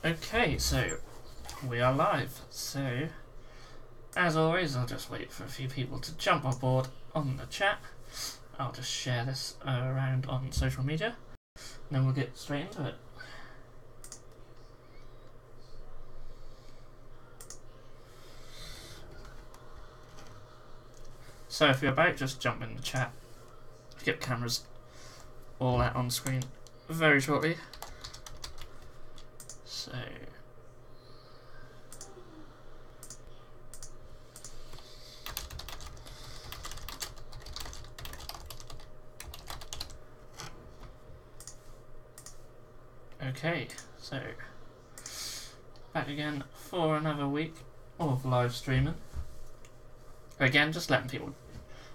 Okay, so we are live. So, as always, I'll just wait for a few people to jump on board on the chat. I'll just share this around on social media, and then we'll get straight into it. So if you're about, just jump in the chat. Get cameras all out on screen very shortly. So okay, so back again for another week of live streaming. Again, just letting people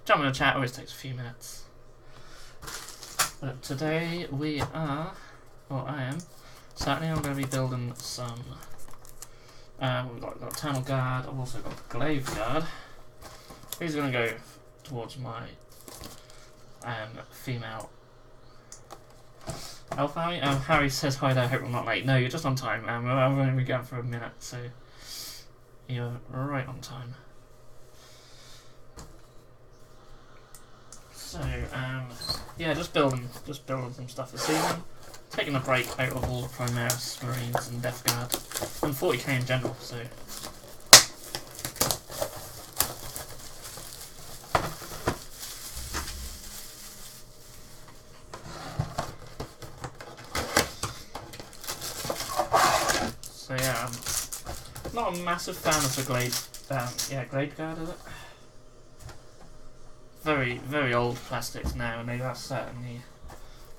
jump in the chat always takes a few minutes. But today we are, or I am, certainly I'm going to be building some, we've got Eternal Guard, I've also got Glaive Guard. These are going to go towards my female Elf army. Harry says hi there, hope I'm not late. No, you're just on time. I've only been going for a minute, so you're right on time. So, yeah, just building some stuff this evening. Taking a break out of all the Primaris, Marines and Death Guard. And 40k in general, so. So yeah, I'm not a massive fan of the Glaive Guard, is it? Very, very old plastics now, and they are certainly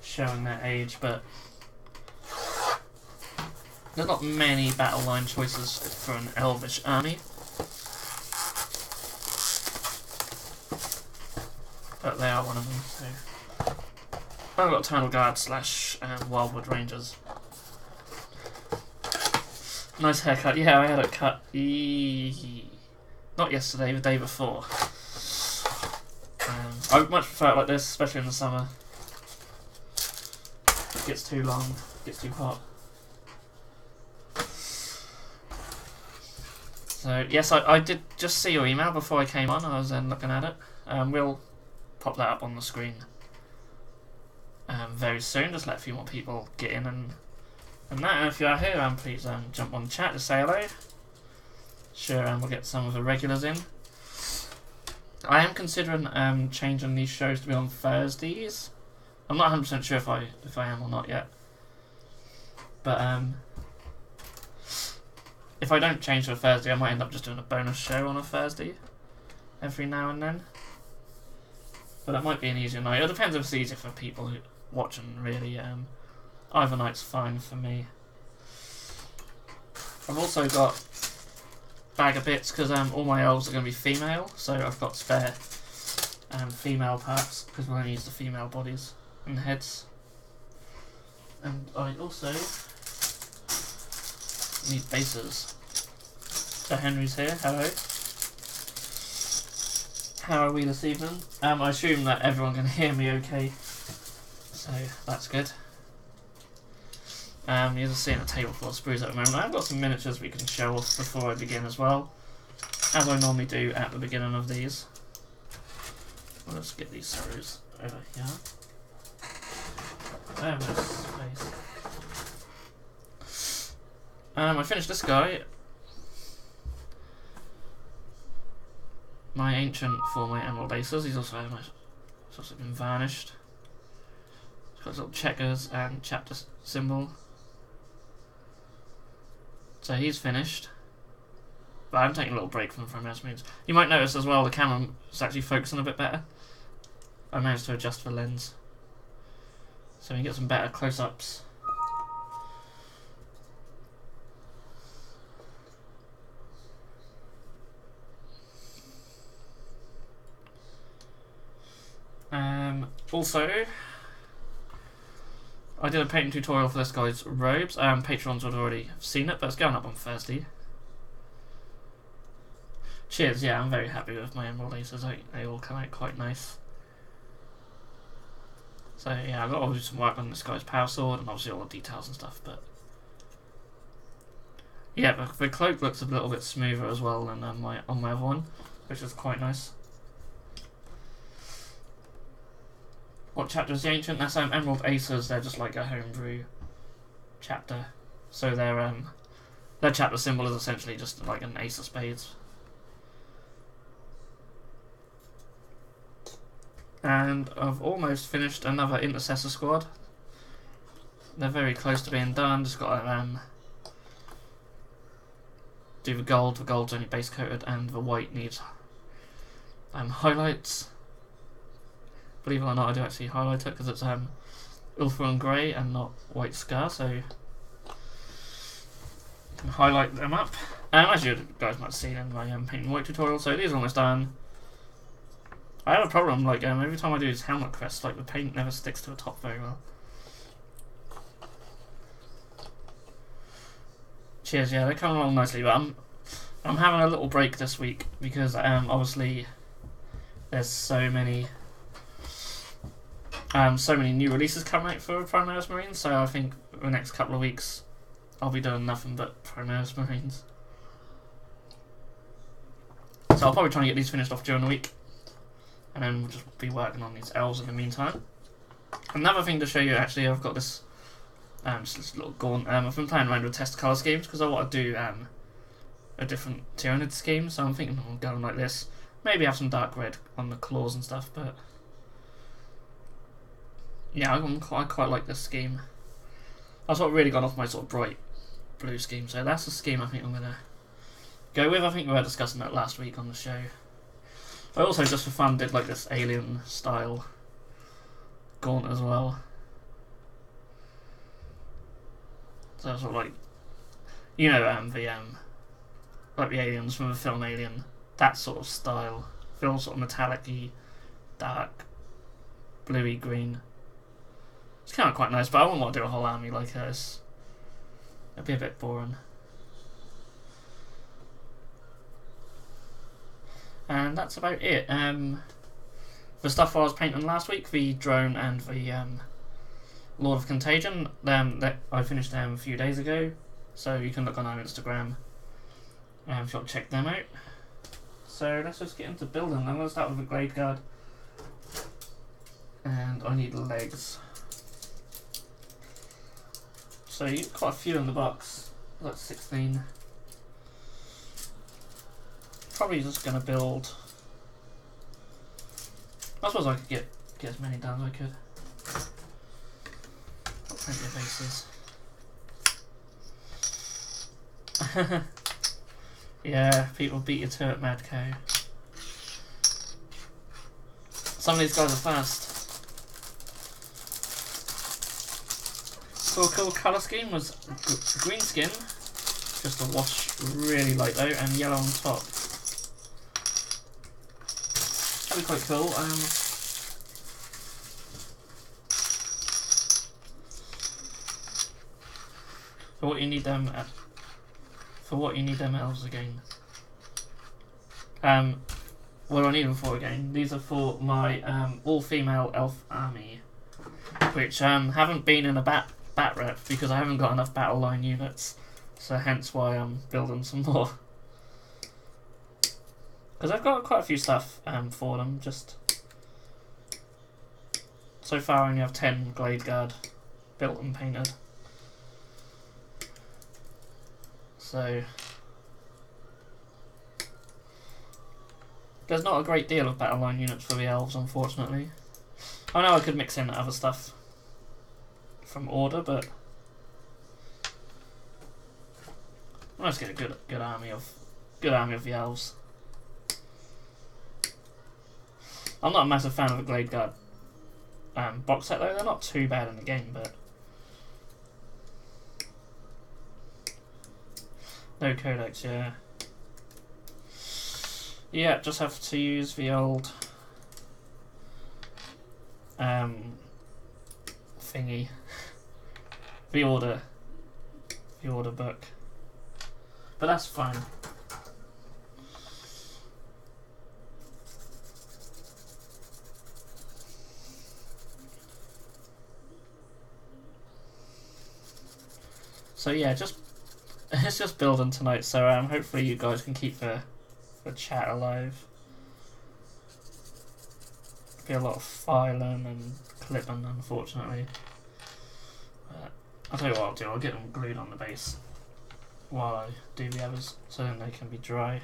showing their age, but there's not many battle line choices for an Elvish army. But they are one of them, so. I've got Eternal Guard / Wildwood Rangers. Nice haircut. Yeah, I had it cut not yesterday, the day before. I would much prefer it like this, especially in the summer. It gets too long, gets too hot. So yes, I did just see your email before I came on. I was then looking at it. We'll pop that up on the screen very soon. Just let a few more people get in and that. And if you are here, please jump on the chat to say hello. Sure, we'll get some of the regulars in. I am considering changing these shows to be on Thursdays. I'm not 100% sure if I am or not yet. But if I don't change to a Thursday, I might end up just doing a bonus show on a Thursday every now and then. But that might be an easier night. It depends if it's easier for people who watching, really. Either night's fine for me. I've also got bag of bits because all my elves are going to be female, so I've got spare female parts because we'll only use the female bodies and heads. And I also need bases. So Henry's here. Hello. How are we this evening? I assume that everyone can hear me okay, so that's good. You're just seeing a table full of sprues at the moment. I've got some miniatures we can show off before I begin as well, as I normally do at the beginning of these. Let's get these sprues over here. There was space. I finished this guy. My ancient for my emerald bases. He's also been varnished. It's got little checkers and chapter symbol. So he's finished. But I'm taking a little break from means. You might notice as well the camera is actually focusing a bit better. I managed to adjust the lens, so we can get some better close-ups. Also, I did a painting tutorial for this guy's robes. Patrons would have already seen it, but it's going up on Thursday. Cheers, yeah, I'm very happy with my emerald aces. They all come out quite nice. So yeah, I've got to do some work on this guy's power sword and obviously all the details and stuff, but Yeah, the cloak looks a little bit smoother as well than on my other one, which is quite nice. What chapter is the Ancient? That's Emerald Aces. They're just like a homebrew chapter. So their chapter symbol is essentially just like an ace of spades. And I've almost finished another Intercessor squad. They're very close to being done. Just got to do the gold. The gold's only base coated, and the white needs highlights. Believe it or not, I do actually highlight it because it's Ultra and Grey and not White Scar, so you can highlight them up. As you guys might have seen in my painting white tutorial, so these are almost done. I have a problem, like every time I do this helmet crest, like the paint never sticks to the top very well. Cheers, yeah, they're coming along nicely, but I'm having a little break this week because obviously there's so many new releases coming out for Primaris Marines, so I think the next couple of weeks I'll be doing nothing but Primaris Marines. So I'll probably try and get these finished off during the week, and then we'll just be working on these elves in the meantime. Another thing to show you, actually, I've got this just this little gaunt. I've been playing around with test colour schemes because I want to do a different Tyranid scheme, so I'm thinking of going like this. Maybe have some dark red on the claws and stuff, but yeah, I quite like this scheme. I've sort of really gone off my sort of bright blue scheme, so that's the scheme I think I'm going to go with. I think we were discussing that last week on the show. I also, just for fun, did like this alien style gaunt as well. So sort of like, you know, like the aliens from the film Alien, that sort of style. Feels sort of metallic-y, dark, bluey green. It's kind of quite nice, but I wouldn't want to do a whole army like this. It'd be a bit boring. And that's about it. The stuff I was painting last week, the drone and the Lord of Contagion, that I finished them a few days ago, so you can look on our Instagram if you want to check them out. So let's just get into building. I'm going to start with a Glade Guard, and I need legs. So you've got a few in the box, like 16. Probably just going to build. I suppose I could get as many done as I could. Got plenty of bases. Yeah, people beat you to it, Mad Cow. Some of these guys are fast. Cool colour scheme was green skin, just a wash really light though, and yellow on top. That'd be quite cool. For what you need them elves again. What do I need them for again? These are for my all-female elf army, which haven't been in a bat rep because I haven't got enough battle line units, so hence why I'm building some more. Because I've got quite a few stuff for them. Just so far, I only have 10 Glade Guard built and painted. So there's not a great deal of battle line units for the elves, unfortunately. I know I could mix in other stuff from order, but let's get a good army of the elves. I'm not a massive fan of the Glade Guard box set though. They're not too bad in the game, but no codex, yeah. Yeah, just have to use the old thingy. The order book. But that's fine. So yeah, just it's just building tonight, so hopefully you guys can keep the chat alive. Be a lot of filing and clipping, unfortunately. But I'll tell you what I'll do. I'll get them glued on the base while I do the others, so then they can be dry.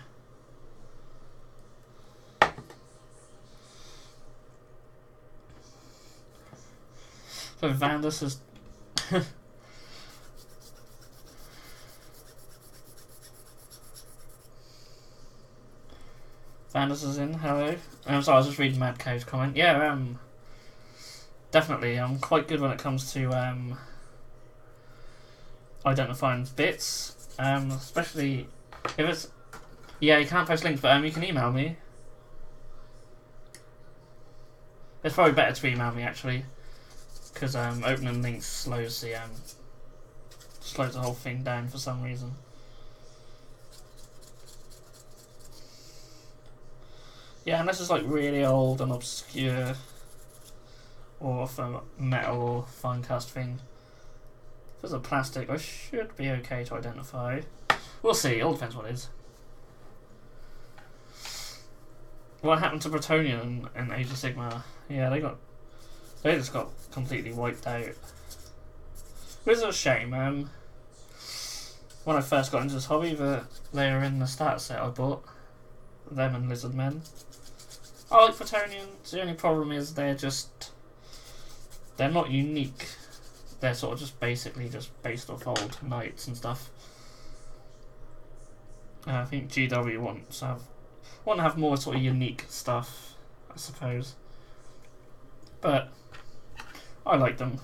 So Vandus is Vandus is in, hello. I'm sorry, I was just reading Mad Code's comment. Yeah, definitely, I'm quite good when it comes to identifying bits. Especially if it's... Yeah, you can't post links, but you can email me. It's probably better to email me, actually. Because opening links slows the whole thing down for some reason. Yeah, unless it's like really old and obscure, or for metal or fine cast thing. If it's a plastic, I should be okay to identify. We'll see. It all depends what it is. What happened to Bretonian in Age of Sigmar? Yeah, they just got completely wiped out. Which is a shame. When I first got into this hobby, they were in the starter set I bought. Them and Lizard Men. I like Bretonians. The only problem is they're not unique. They're sort of just basically just based off old knights and stuff. I think GW want to have more sort of unique stuff, I suppose. But I like them.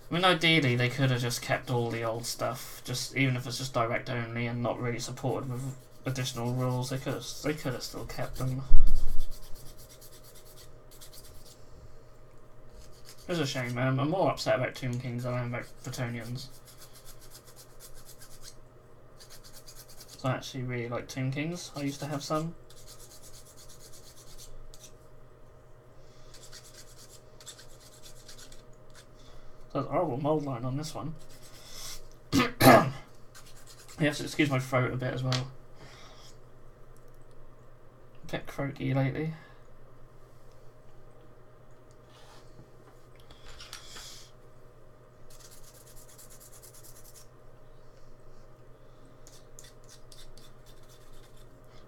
I mean, ideally they could have just kept all the old stuff, just even if it's just direct only and not really supported with additional rules. They could have still kept them. It's a shame. I'm more upset about Tomb Kings than I am about Bretonians. So I actually really like Tomb Kings. I used to have some. There's a horrible mould line on this one. You have to excuse my throat a bit as well. A bit croaky lately.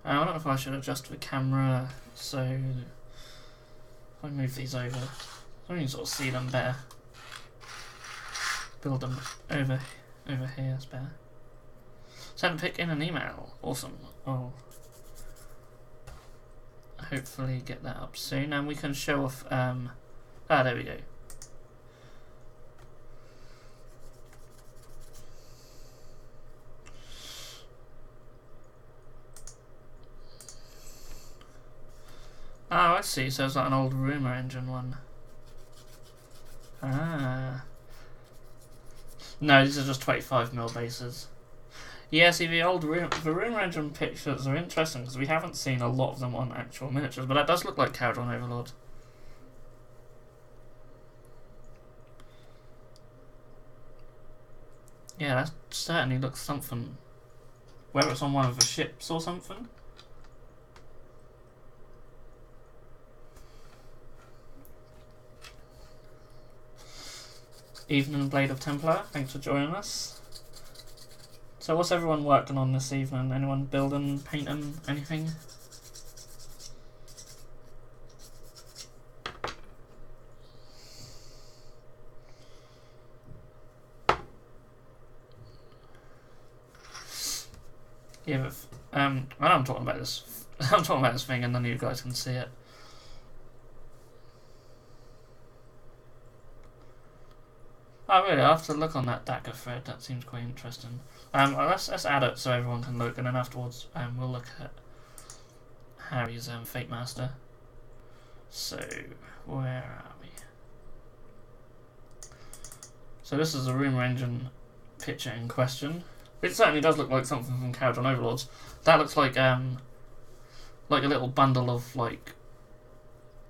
I don't know if I should adjust the camera, so if I move these over, so you can sort of see them better. Build them over here, that's better. Send a pic in an email. Awesome. I'll hopefully get that up soon, and we can show off. There we go. Oh, I see. So it's like an old rumour engine one. Ah. No, these are just 25mm bases. Yeah, see, the rumour engine pictures are interesting because we haven't seen a lot of them on actual miniatures, but that does look like Caldron Overlord. Yeah, that certainly looks something. Whether it's on one of the ships or something. Evening Blade of Templar, thanks for joining us. So what's everyone working on this evening? Anyone building, painting, anything? Yeah, but I know I'm talking about this. I'm talking about this thing, and none of you guys can see it. Oh really? I'll have to look on that dagger thread. That seems quite interesting. Let's add it so everyone can look, and then afterwards we'll look at Harry's Fate Master. So where are we? So this is a rumour engine picture in question. It certainly does look like something from Caldron Overlords. That looks like a little bundle of like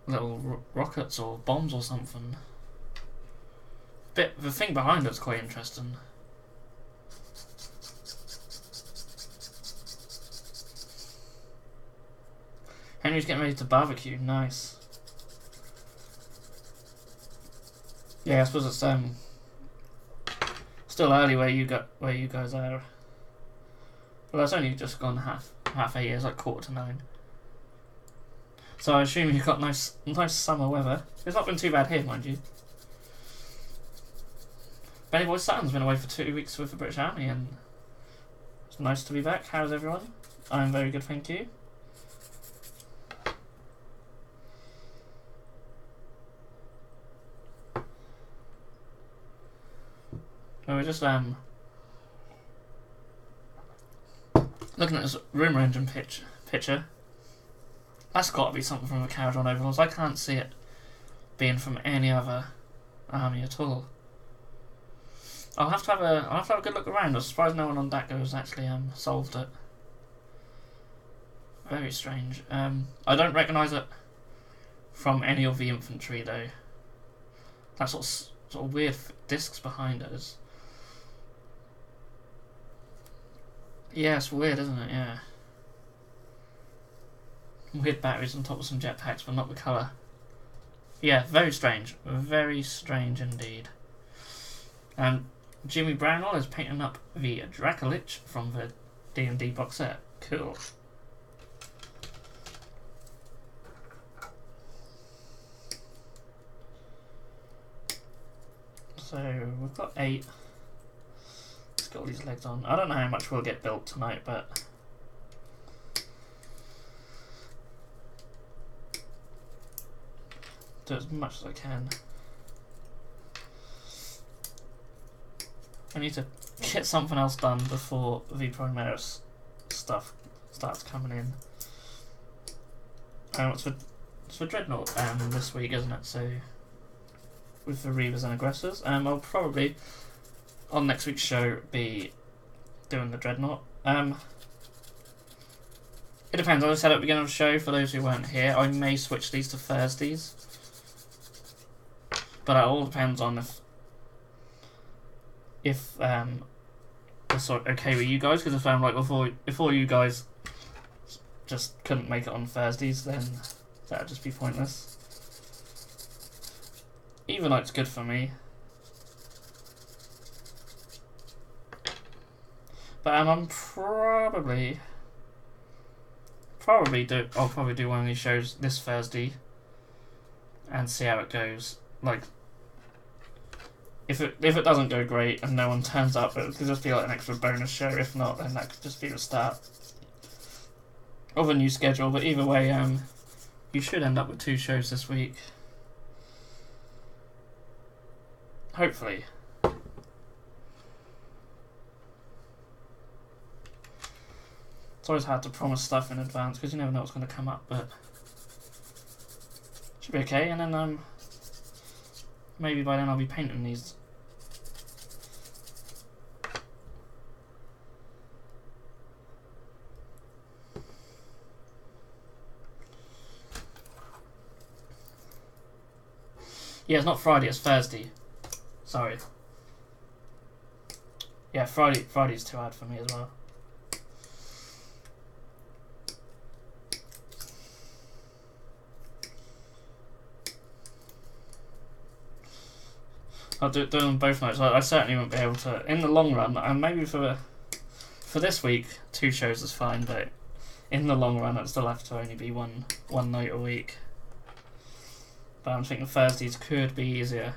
little rockets or bombs or something. The thing behind it's quite interesting. Henry's getting ready to barbecue. Nice. Yeah, I suppose it's still early where you guys are. Well, it's only just gone half 8 years, like 8:45. So I assume you've got nice summer weather. It's not been too bad here, mind you. Benny Boy Sutton's been away for 2 weeks with the British Army, and it's nice to be back. How's everyone? I'm very good, thank you. So we're just looking at this rumour engine picture. That's got to be something from the Carriage on Overlords. I can't see it being from any other army at all. I'll have to have a good look around. I was surprised no one on DACO has actually solved it. Very strange. I don't recognise it from any of the infantry though. That sort of weird discs behind it is. Yeah, it's weird, isn't it? Yeah. Weird batteries on top of some jetpacks, but not the colour. Yeah, very strange. Very strange indeed. Jimmy Brownell is painting up the Dracolich from the D&D box set. Cool. So, we've got 8. Let's get all these legs on. I don't know how much we'll get built tonight, but do as much as I can. I need to get something else done before the Primaris stuff starts coming in. It's for Dreadnought this week, isn't it? So with the Reavers and Aggressors, I'll probably on next week's show be doing the Dreadnought. It depends. As I said at the beginning of the show, for those who weren't here, I may switch these to Thursdays, but it all depends on if it's okay with you guys, because if I'm like if all you guys just couldn't make it on Thursdays, then that'd just be pointless. Even though it's good for me. But I'm probably I'll probably do one of these shows this Thursday and see how it goes. Like, if it doesn't go great and no one turns up, it could just be like an extra bonus show. If not, then that could just be the start of a new schedule. But either way, you should end up with 2 shows this week. Hopefully. It's always hard to promise stuff in advance because you never know what's going to come up, but should be okay. And then maybe by then I'll be painting these. Yeah, it's not Friday, it's Thursday. Sorry. Yeah, Friday's too hard for me as well. I'll do them both nights. I certainly won't be able to in the long run, and maybe for this week 2 shows is fine, but in the long run I'd still have to only be one night a week. But I'm thinking Thursdays could be easier.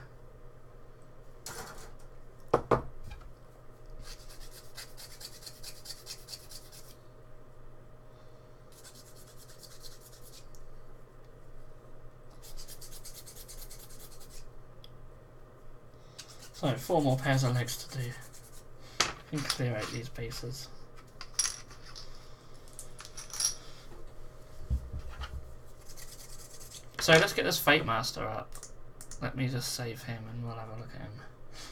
So 4 more pairs of legs to do. I can clear out these bases. So let's get this Fate Master up. Let me just save him and we'll have a look at him.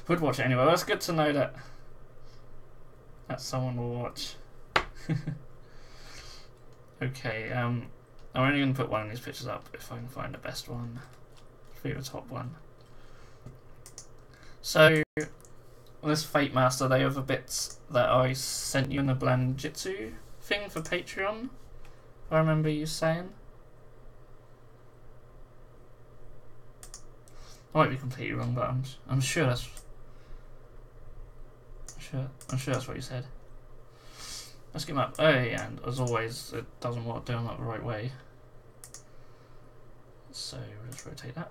Would watch it anyway. That's good to know that someone will watch. Okay, I'm only going to put one of these pictures up if I can find the best one. For the top one. So, this Fate Master, they are the bits that I sent you in the Bland Jitsu thing for Patreon. I remember you saying. I might be completely wrong, but I'm sure that's I'm sure that's what you said. Let's get him up. Oh yeah, and as always, it doesn't want to do him up the right way. So we'll just rotate that.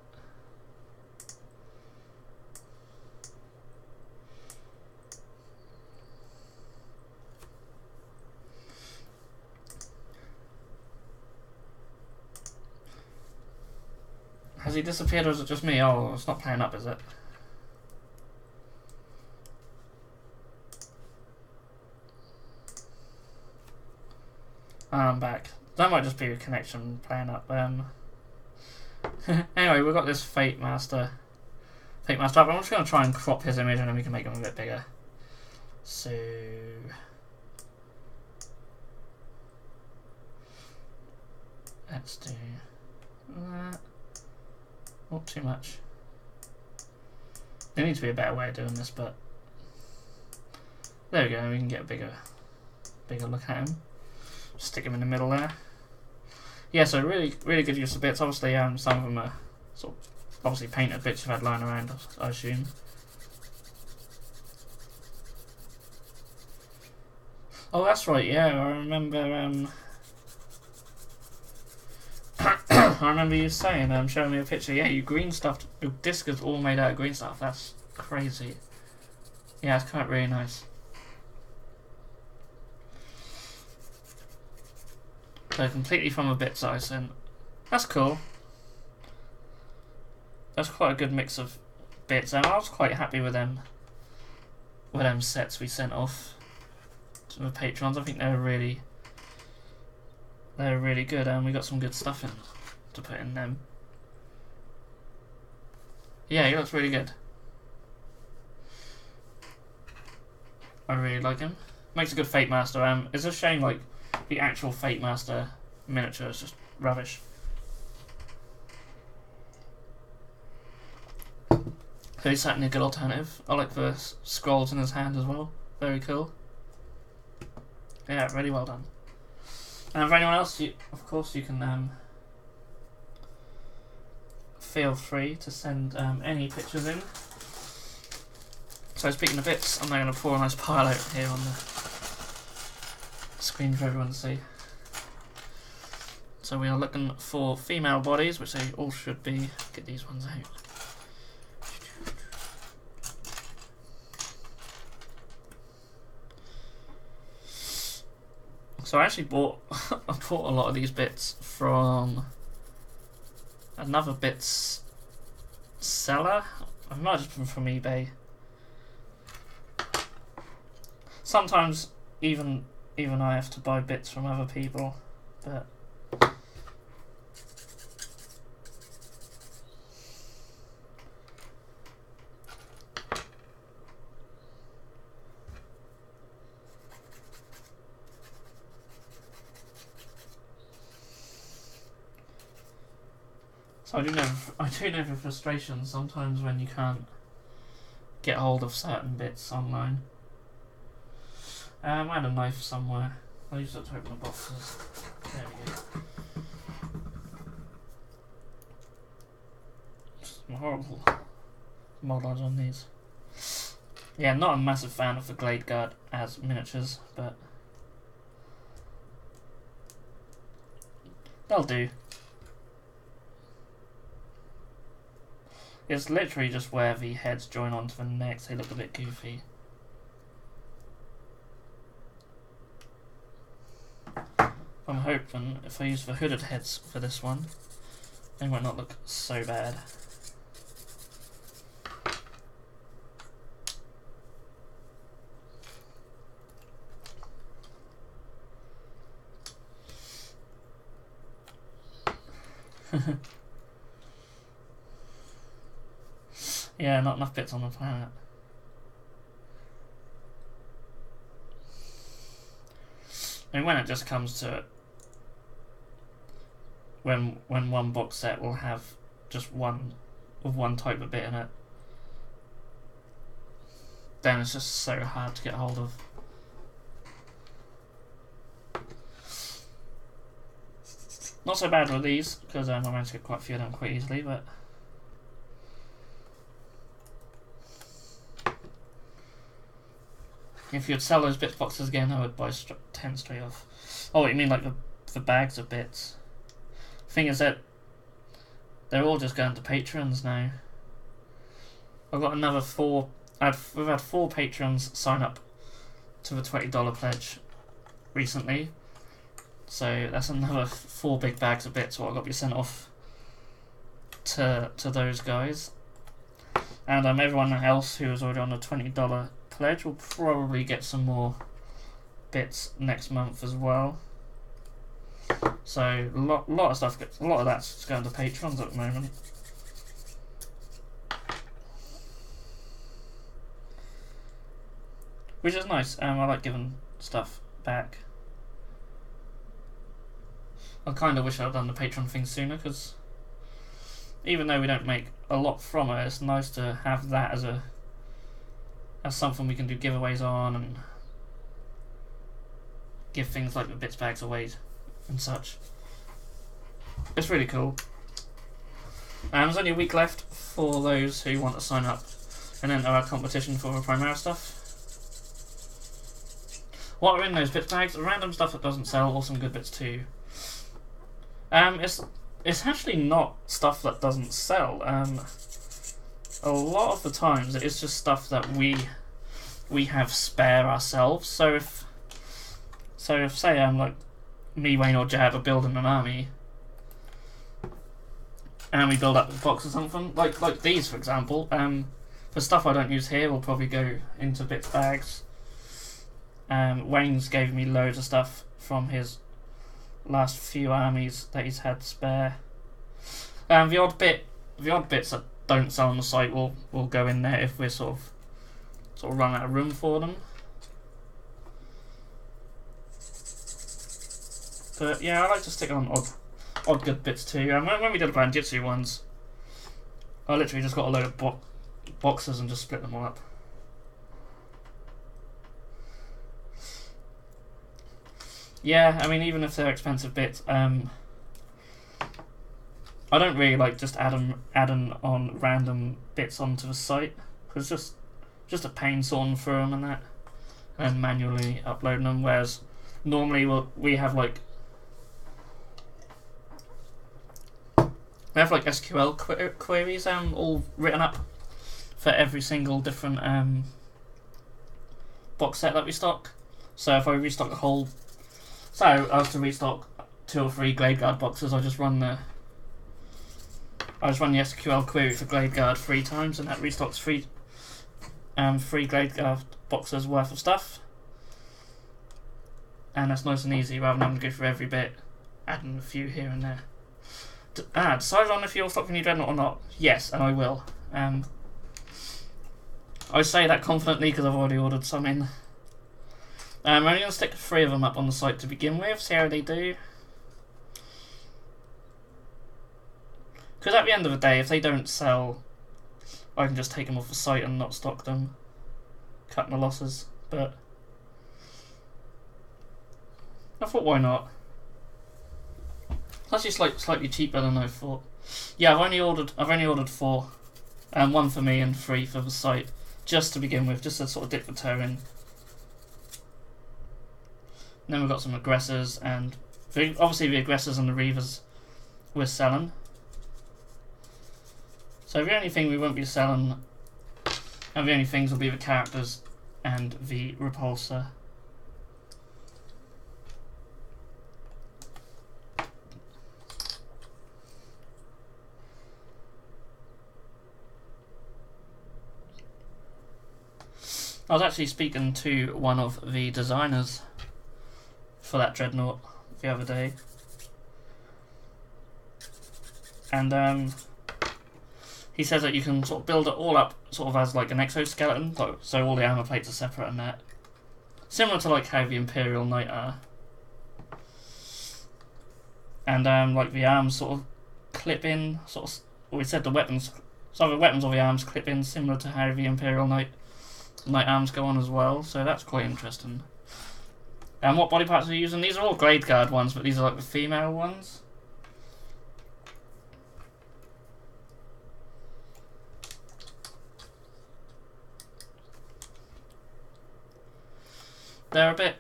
Has he disappeared or is it just me? Oh, it's not playing up, is it? I'm back. That might just be a connection playing up. Anyway, we've got this Fate Master up. I'm just going to try and crop his image and then we can make him a bit bigger. So... let's do that. Not too much. There needs to be a better way of doing this, but... there we go, we can get a bigger look at him. Stick him in the middle there. Yeah, so really good use of bits. Obviously, some of them are sort of obviously painted bits you've had lying around, I assume. Oh, that's right. Yeah, I remember. I remember you saying, showing me a picture. Yeah, you green stuffed. Your disc is all made out of green stuff. That's crazy. Yeah, it's quite really nice. So completely from a bit size, and that's cool. That's quite a good mix of bits, and I was quite happy with them sets we sent off to the patrons. I think they were really good, and we got some good stuff in to put in them. Yeah, he looks really good. I really like him. Makes a good Fate Master. It's a shame like the actual Fate Master miniature is just rubbish. So he's certainly a good alternative. I like the scrolls in his hand as well. Very cool. Yeah, really well done. And for anyone else, of course, you can feel free to send any pictures in. So speaking of bits, I'm now going to pour a nice pile out here on the screen for everyone to see. So we are looking for female bodies, which they all should be. Get these ones out. So I actually bought a lot of these bits from another bits seller. I might have just been from eBay. Sometimes even I have to buy bits from other people, but so I do know the frustration sometimes when you can't get hold of certain bits online. I had a knife somewhere. I'll use it to open the boxes. There we go. Some horrible mod odds on these. Yeah, not a massive fan of the Glade Guard as miniatures, but they'll do. It's literally just where the heads join onto the necks, they look a bit goofy. I'm hoping if I use the hooded heads for this one, they might not look so bad. Yeah, not enough bits on the planet. I mean, when it just comes to it, when one box set will have just one type of bit in it, then it's just so hard to get hold of. Not so bad with these, because I managed to get quite a few of them quite easily, but if you'd sell those bits boxes again, I would buy 10 straight off. Oh, you mean like the bags of bits? Thing is that they're all just going to patrons now. I've got another 4. We've had 4 patrons sign up to the $20 pledge recently, so that's another 4 big bags of bits what I've got to be sent off to those guys. And everyone else who was already on the $20 pledge will probably get some more bits next month as well. So a lot of stuff a lot of that's going to patrons at the moment. Which is nice. I like giving stuff back. I kind of wish I'd done the Patreon thing sooner, because even though we don't make a lot from it, it's nice to have that as something we can do giveaways on and give things like the bits bags away and such. It's really cool. There's only a week left for those who want to sign up and enter our competition for the Primera stuff. What are in those bits bags? Random stuff that doesn't sell, or some good bits too. It's actually not stuff that doesn't sell. A lot of the times it is just stuff that we have spare ourselves. So if say like me, Wayne, or Jab are building an army, and we build up a box or something like these, for example. The stuff I don't use here will probably go into bits bags. Wayne's gave me loads of stuff from his last few armies that he's had spare. The odd bits that don't sell on the site will go in there if we're sort of run out of room for them. But yeah, I like to stick on odd good bits too. When we did the Banditsu ones, I literally just got a load of boxes and just split them all up. Yeah, I mean, even if they're expensive bits, I don't really like just adding on random bits onto the site, because it's just a pain sorting through them and that, and manually uploading them. Whereas normally we have like SQL queries all written up for every single different box set that we stock. So if I restock a whole, so I was to restock 2 or 3 Glade Guard boxes, I just run the SQL query for Glade Guard 3 times, and that restocks 3 Glade Guard boxes worth of stuff. And that's nice and easy, rather than having to go through every bit, adding a few here and there. Decide on if you'll stock the new Dreadnought or not. Yes, and I will. I say that confidently because I've already ordered some in. I'm only going to stick 3 of them up on the site to begin with, see how they do. Because at the end of the day, if they don't sell, I can just take them off the site and not stock them, cut my losses. But I thought, why not? It's actually slightly cheaper than I thought. Yeah, I've only ordered 4, 1 for me and 3 for the site, just to begin with, just to sort of dip the toe in. And then we've got some aggressors, and obviously the aggressors and the reavers we're selling. So the only thing we won't be selling, and the only things will be the characters and the repulsor. I was actually speaking to one of the designers for that Dreadnought the other day, and he says that you can sort of build it all up sort of as like an exoskeleton, so all the armor plates are separate and that, similar to like how the Imperial Knight are, and like the arms sort of clip in, we said the weapons, so the weapons of the arms clip in similar to how the Imperial Knight arms go on as well, so that's quite interesting. And what body parts are you using? These are all Glade Guard ones, but these are like the female ones. they're a bit...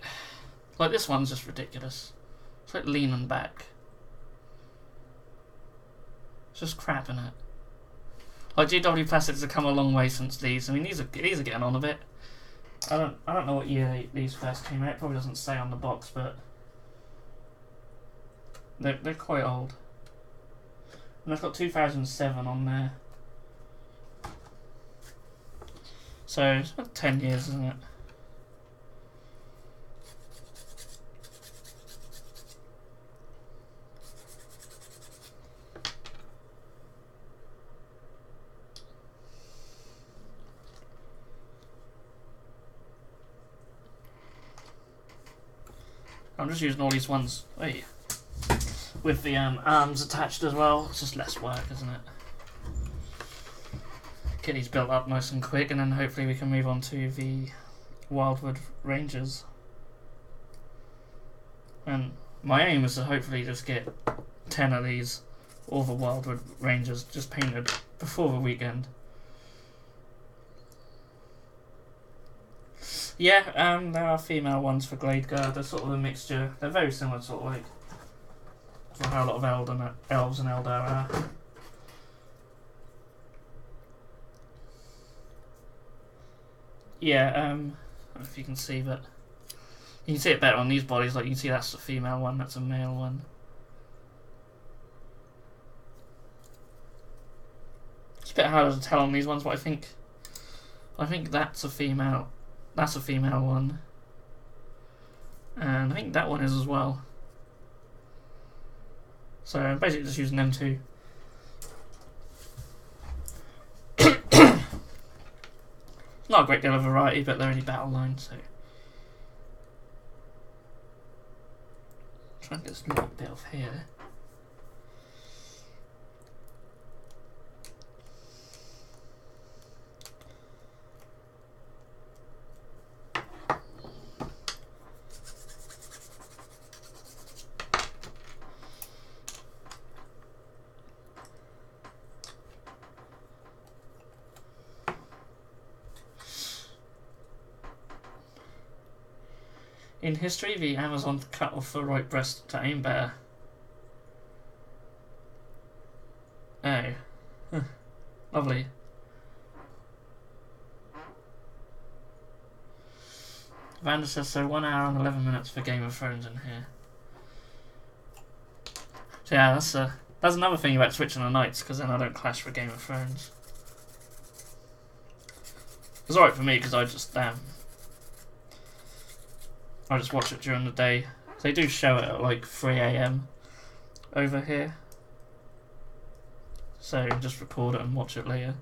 Like, this one's just ridiculous. It's like leaning back. It's just crap in it. Like, GW plastics have come a long way since these. I mean, these are getting on a bit. I don't know what year these first came out. It probably doesn't say on the box, but they're quite old. And I've got 2007 on there. So it's about 10 years, isn't it? I'm just using all these ones with the arms attached as well. It's just less work, isn't it? Get these built up nice and quick, and then hopefully we can move on to the Wildwood Rangers. And my aim is to hopefully just get 10 of these, all the Wildwood Rangers, just painted before the weekend. Yeah, there are female ones for Glade Guard. They're sort of a mixture. They're very similar, sort of like to how a lot of Elves and Eldar are. Yeah, I don't know if you can see, but you can see it better on these bodies. Like, you can see that's a female one, that's a male one. It's a bit harder to tell on these ones, but I think that's a female. That's a female one. And I think that one is as well. So I'm basically just using them two. Not a great deal of variety, but they're only battle lines, so try and get this little bit off here. In history, the Amazon cut off the right breast to aim better. Oh. Lovely. Vanda says, so 1 hour and 11 minutes for Game of Thrones in here. So yeah, that's another thing about switching the nights, because then I don't clash for Game of Thrones. It's alright for me, because I just watch it during the day. They do show it at like 3 AM over here. So just record it and watch it later.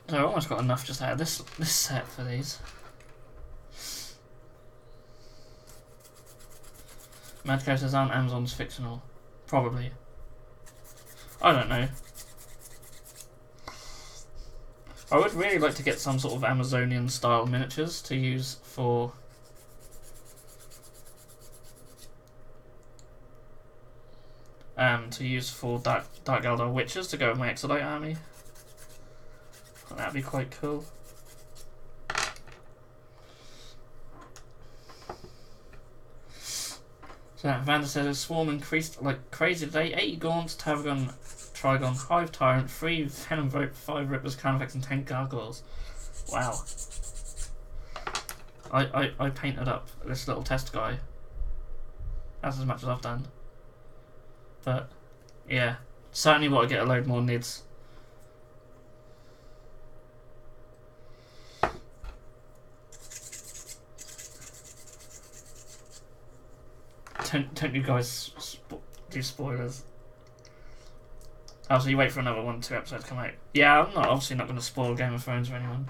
So I almost got enough just out of this set for these. Madco says, aren't Amazons fictional? Probably. I don't know. I would really like to get some sort of Amazonian style miniatures to use for Dark Eldar Witches to go with my Exodite army. That'd be quite cool. So Vanda says, a swarm increased like crazy today. 80 Gaunts, Tarragon, Trigon, Hive Tyrant, 3 Venom Vote, 5 Rippers, Carnifex and 10 Gargoyles. Wow. I painted up this little test guy. That's as much as I've done. But yeah, certainly want to get a load more nids. Don't you guys do spoilers? Oh, so you wait for another 1-2 episodes to come out. Yeah, I'm obviously not going to spoil Game of Thrones for anyone.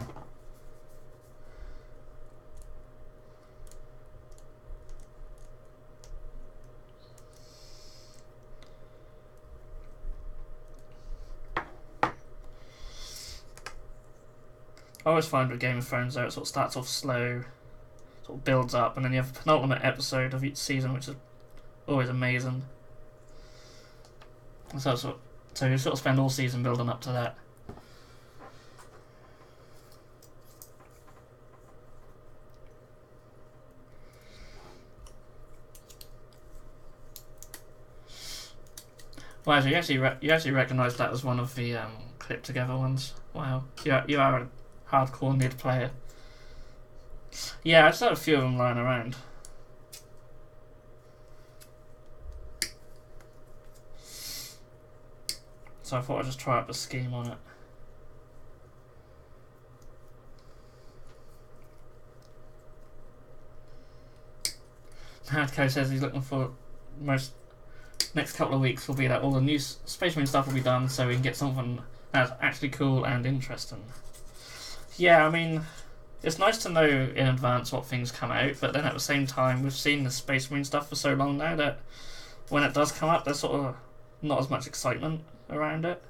I always find with Game of Thrones though, it sort of starts off slow. sort of builds up, and then you have the penultimate episode of each season, which is always amazing. So you sort of spend all season building up to that. Wow, so you actually recognise that as one of the clip together ones. Wow, you are a hardcore Nid player. Yeah, I just had a few of them lying around. So I thought I'd just try out the scheme on it. Madco says he's looking for next couple of weeks will be that all the new Space Marine stuff will be done, so we can get something that's actually cool and interesting. Yeah, I mean, it's nice to know in advance what things come out, but then at the same time, we've seen the Space Marine stuff for so long now that when it does come up, there's sort of not as much excitement around it.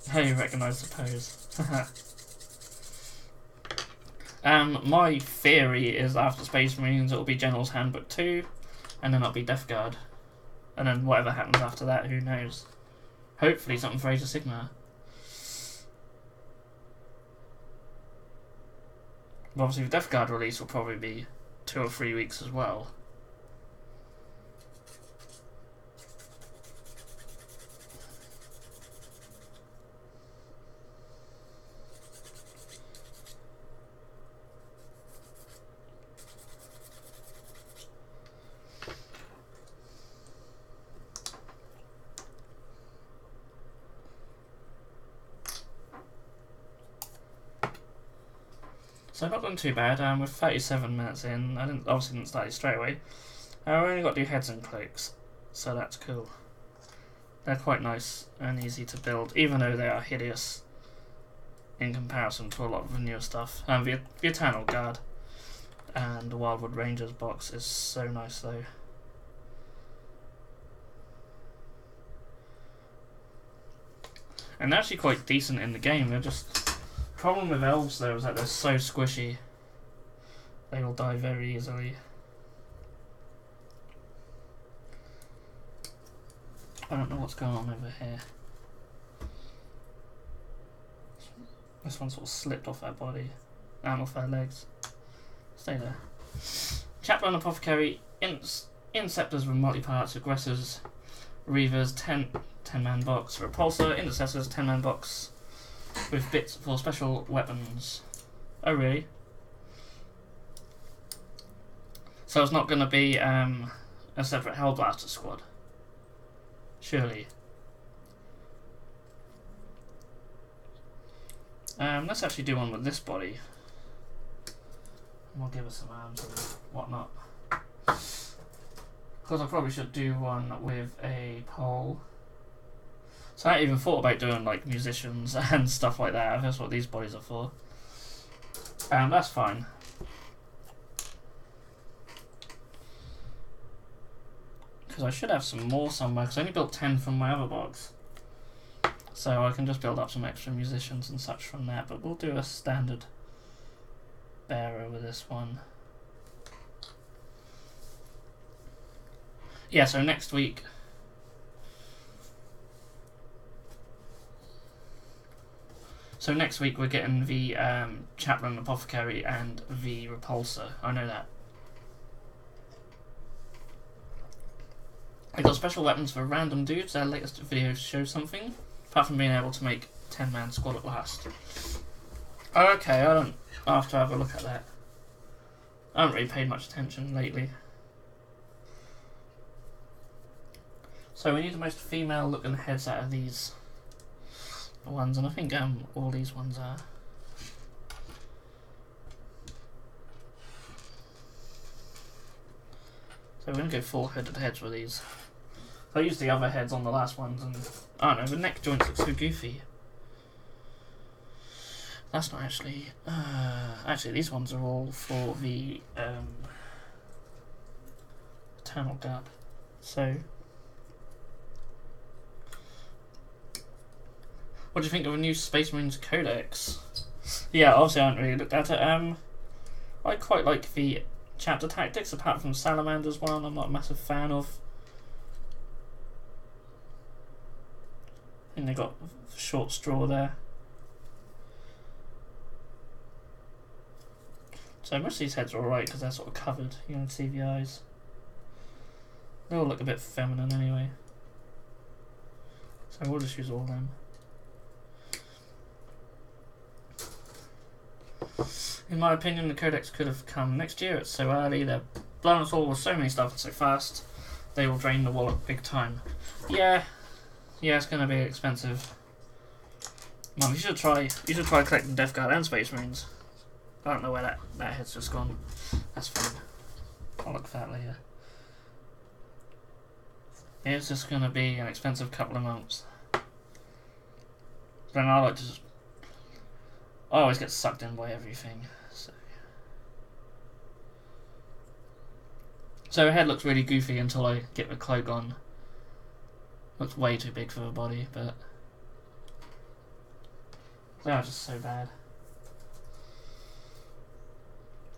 How you recognise the pose? My theory is after Space Marines it'll be General's Handbook 2, and then it'll be Death Guard. And then whatever happens after that, who knows? Hopefully something for Age of Sigmar. But obviously the Death Guard release will probably be 2 or 3 weeks as well. So I've not done too bad. We're 37 minutes in. I obviously didn't start it straight away. I've only got to do heads and cloaks, so that's cool. They're quite nice and easy to build, even though they are hideous in comparison to a lot of the newer stuff. The Eternal Guard and the Wildwood Rangers box is so nice though. And they're actually quite decent in the game. They're just... problem with Elves though is that they're so squishy. They will die very easily. I don't know what's going on over here. This one sort of slipped off her body and off her legs. Stay there. Chaplain Apothecary, Inceptors with multi-parts, Aggressors, Reavers, 10-man box, Repulsor, Intercessors, 10-man box with bits for special weapons. Oh really? So it's not going to be a separate Hellblaster squad? Surely. Let's actually do one with this body. And we'll give us some arms and whatnot. Because I probably should do one with a pole. So I even thought about doing like musicians and stuff like that. That's what these bodies are for. That's fine. Because I should have some more somewhere, because I only built 10 from my other box. So I can just build up some extra musicians and such from that, but we'll do a standard bearer with this one. Yeah, so next week... So next week we're getting the Chaplain Apothecary and the Repulsor. I know that. I got special weapons for random dudes. Their latest video shows something. Apart from being able to make 10-man squad at last. Okay, I'll have to have a look at that. I haven't really paid much attention lately. So we need the most female looking heads out of these ones, and I think all these ones are. So we're going to go full hooded heads with these. I used the other heads on the last ones, and I don't know, the neck joints look so goofy. That's not actually... actually, these ones are all for the Eternal Guard. So... what do you think of a new Space Marines Codex? Yeah, obviously I haven't really looked at it. I quite like the chapter tactics, apart from Salamander's one. I'm not a massive fan of. I think they got a short straw there. So most of these heads are alright because they're sort of covered. You can see the eyes. They all look a bit feminine anyway. So we'll just use all of them. In my opinion, the Codex could have come next year. It's so early. They're blowing us all with so many stuff so fast. They will drain the wallet big time. Yeah, it's going to be expensive. Mum, you should try collecting Death Guard and Space Marines. I don't know where that head's just gone. That's fine. I'll look for that later. It's just going to be an expensive couple of months. Then I like to just... I always get sucked in by everything. So her head looks really goofy until I get the cloak on. Looks way too big for the body, but... they are just so bad.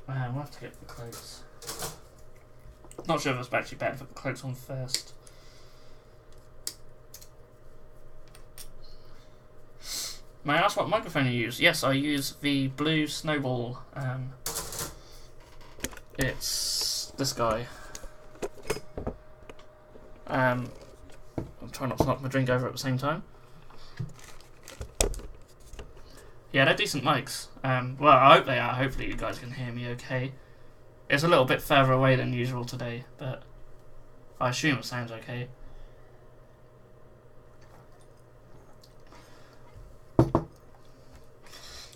We'll have to get the cloaks. Not sure if it's actually better to put the cloaks on first. May I ask what microphone you use? Yes, I use the Blue Snowball. It's this guy. I'll try not to knock my drink over at the same time. Yeah, they're decent mics. Well, I hope they are. Hopefully you guys can hear me okay. It's a little bit further away than usual today, but I assume it sounds okay.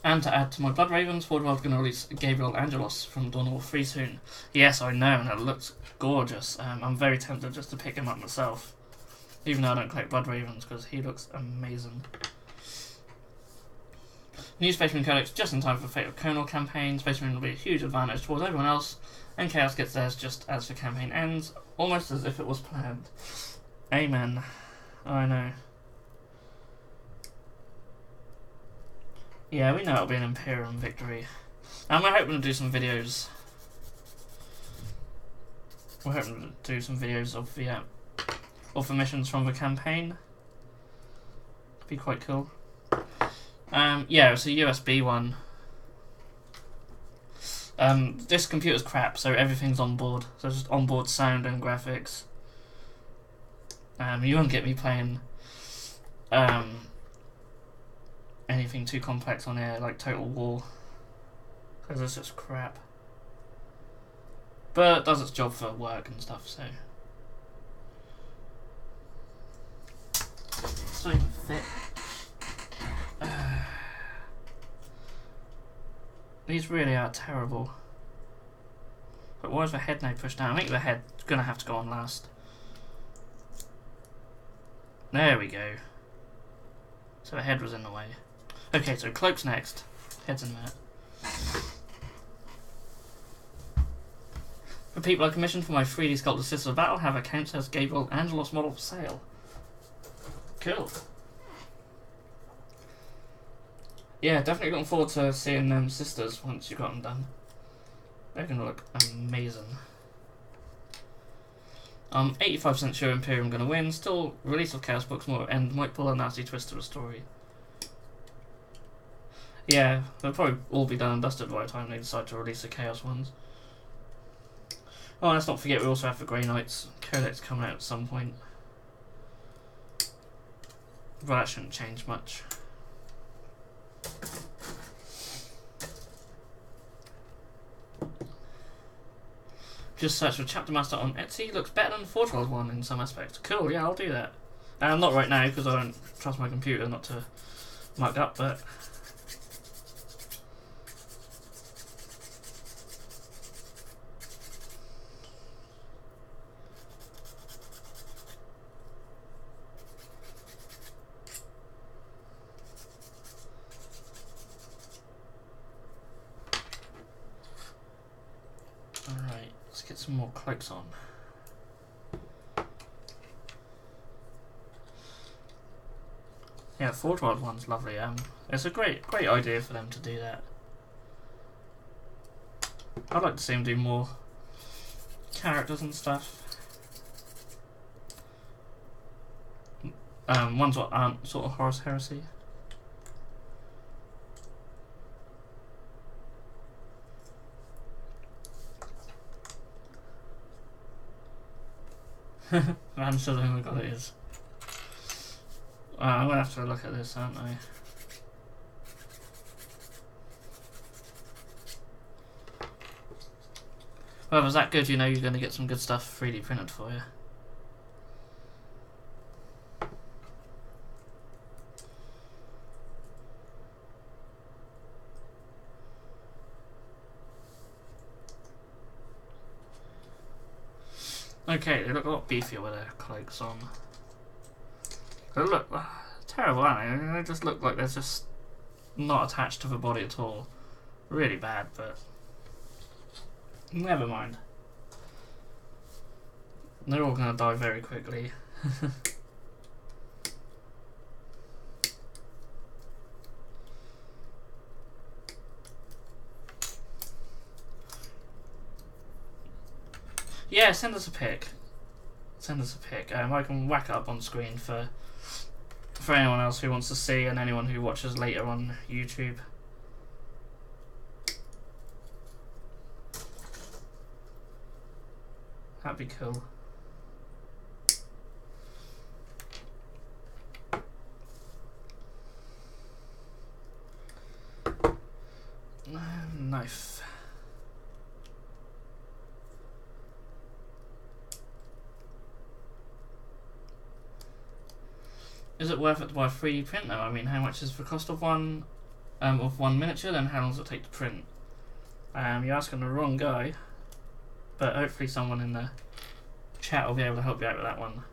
And to add to my Blood Ravens, Forgeworld's going to release Gabriel Angelos from Dawn of War 3 soon. Yes, I know, and it looks gorgeous. I'm very tempted just to pick him up myself. Even though I don't collect Blood Ravens, because he looks amazing. New Space Marine Codex just in time for the Fate of Colonel campaign. Space Marine will be a huge advantage towards everyone else, and Chaos gets theirs just as the campaign ends, almost as if it was planned. Amen. I know. Yeah, we know it'll be an Imperium victory. And we're hoping to do some videos. We're hoping to do some videos of the missions from the campaign. Could be quite cool. Yeah, it's a USB one. This computer's crap, so everything's on board. So just onboard sound and graphics. You won't get me playing anything too complex on here, like Total War, because it's just crap. But it does its job for work and stuff, so. It's not even fit. These really are terrible. But why is the head now pushed down? I think the head's going to have to go on last. There we go. So the head was in the way. Okay, so cloak's next. Head's in there. The people I commissioned for my 3D sculpted Sisters of Battle have accounts as Gabriel Angelos model for sale. Cool. Yeah, definitely looking forward to seeing them sisters once you've got them done. They're going to look amazing. I'm 85% sure Imperium going to win. Still, release of Chaos Books might pull a nasty twist to the story. Yeah, they'll probably all be done and dusted by the time they decide to release the Chaos ones. Oh, let's not forget we also have the Grey Knights Codex coming out at some point. But that shouldn't change much. Just search for Chapter Master on Etsy. Looks better than the Forge World one in some aspects. Cool, yeah, I'll do that. Not right now because I don't trust my computer not to muck up, but. Alright, let's get some more cloaks on. Yeah, Forge World one's lovely. It's a great idea for them to do that. I'd like to see them do more characters and stuff. Ones that aren't sort of Horus Heresy. I'm still the only god it is. I'm gonna have to look at this, aren't I? Well, if it's that good, you know you're going to get some good stuff 3D printed for you. Okay, they look a lot beefier with their cloaks on. They look terrible, aren't they? They just look like they're just not attached to the body at all. Really bad, but never mind. They're all gonna die very quickly. Yeah, send us a pic. Send us a pic. I can whack it up on screen for anyone else who wants to see, and anyone who watches later on YouTube. That'd be cool. Knife. Is it worth it to buy a 3D print though? I mean, how much is the cost of one miniature? Then how long does it take to print? You're asking the wrong guy, but hopefully someone in the chat will be able to help you out with that one.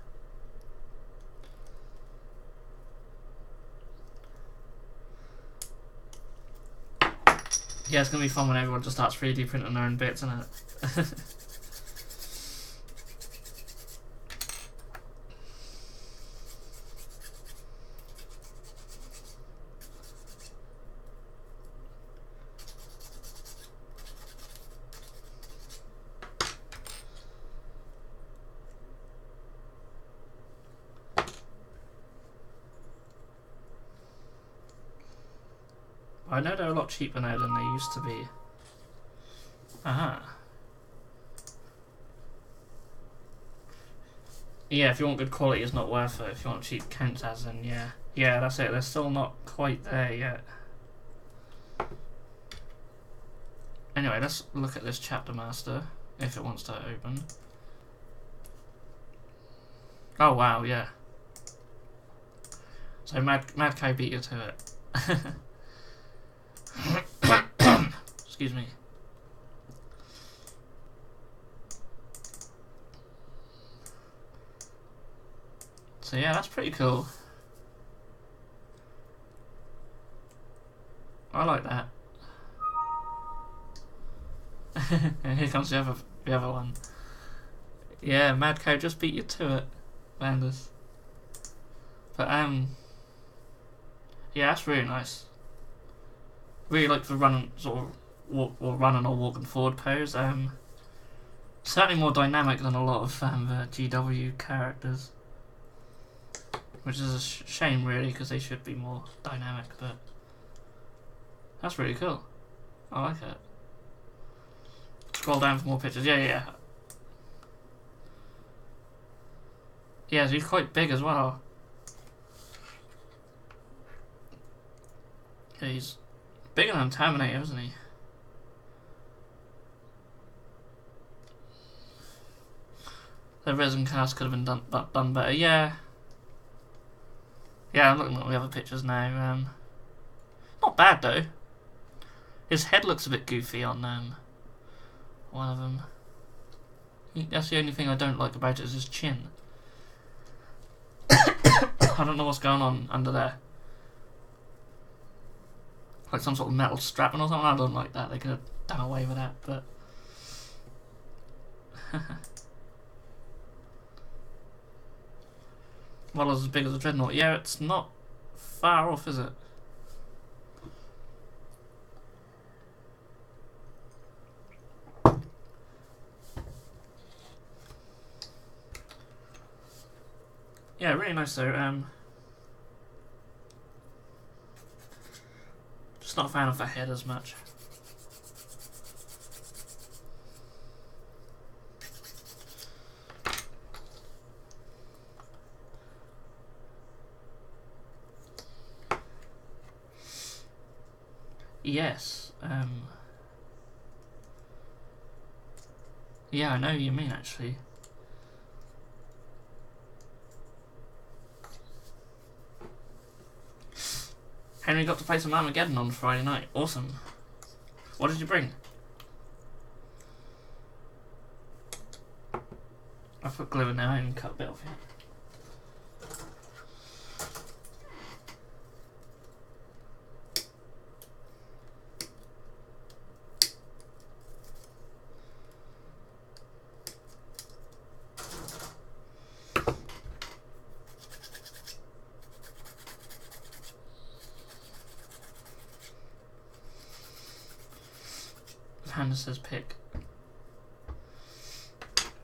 Yeah, it's gonna be fun when everyone just starts 3D printing their own bits, isn't it? I know they're a lot cheaper now than they used to be. Aha. Yeah, if you want good quality, it's not worth it. If you want cheap counts as, then yeah. Yeah, that's it. They're still not quite there yet. Anyway, let's look at this chapter master, if it wants to open. Oh wow, yeah. So Mad Cow beat you to it. Excuse me. So yeah, that's pretty cool. I like that. And here comes the other one. Yeah, Mad Cow just beat you to it, Landers. But yeah, that's really nice. Really like the run sort of running or walking forward pose. Certainly more dynamic than a lot of the GW characters, which is a shame really, because they should be more dynamic. But that's really cool. I like it. Scroll down for more pictures. Yeah. Yeah, so he's quite big as well. Yeah, he's bigger than Terminator, isn't he? The resin cast could have been done better. Yeah. Yeah, I'm looking at the other pictures now. Not bad though. His head looks a bit goofy on one of them. That's the only thing I don't like about it, is his chin. I don't know what's going on under there. Like some sort of metal strapping or something. I don't like that. They could have done away with that, but models as big as a dreadnought. Yeah, it's not far off, is it? Yeah, really nice though. Just not a fan of the head as much. Yes. Yeah, I know what you mean actually. Henry got to play some Armageddon on Friday night. Awesome. What did you bring? I put glue in there, I haven't cut a bit off yet. Hannah says pick.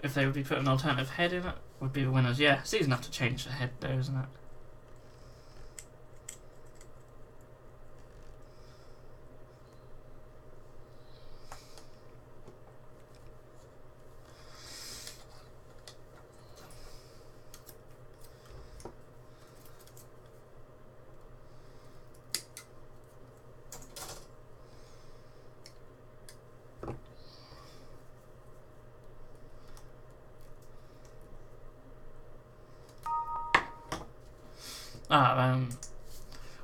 If they would be put an alternative head in it, would be the winners. Yeah, it's easy enough to change the head though, isn't it?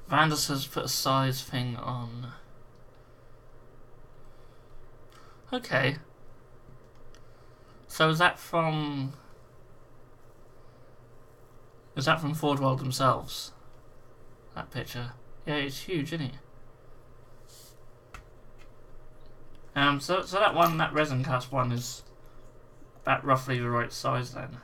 Vandus has put a size thing on. Okay. So is that from Forge World themselves? That picture. Yeah, it's huge, isn't it? So that one, that resin cast one, is about roughly the right size then.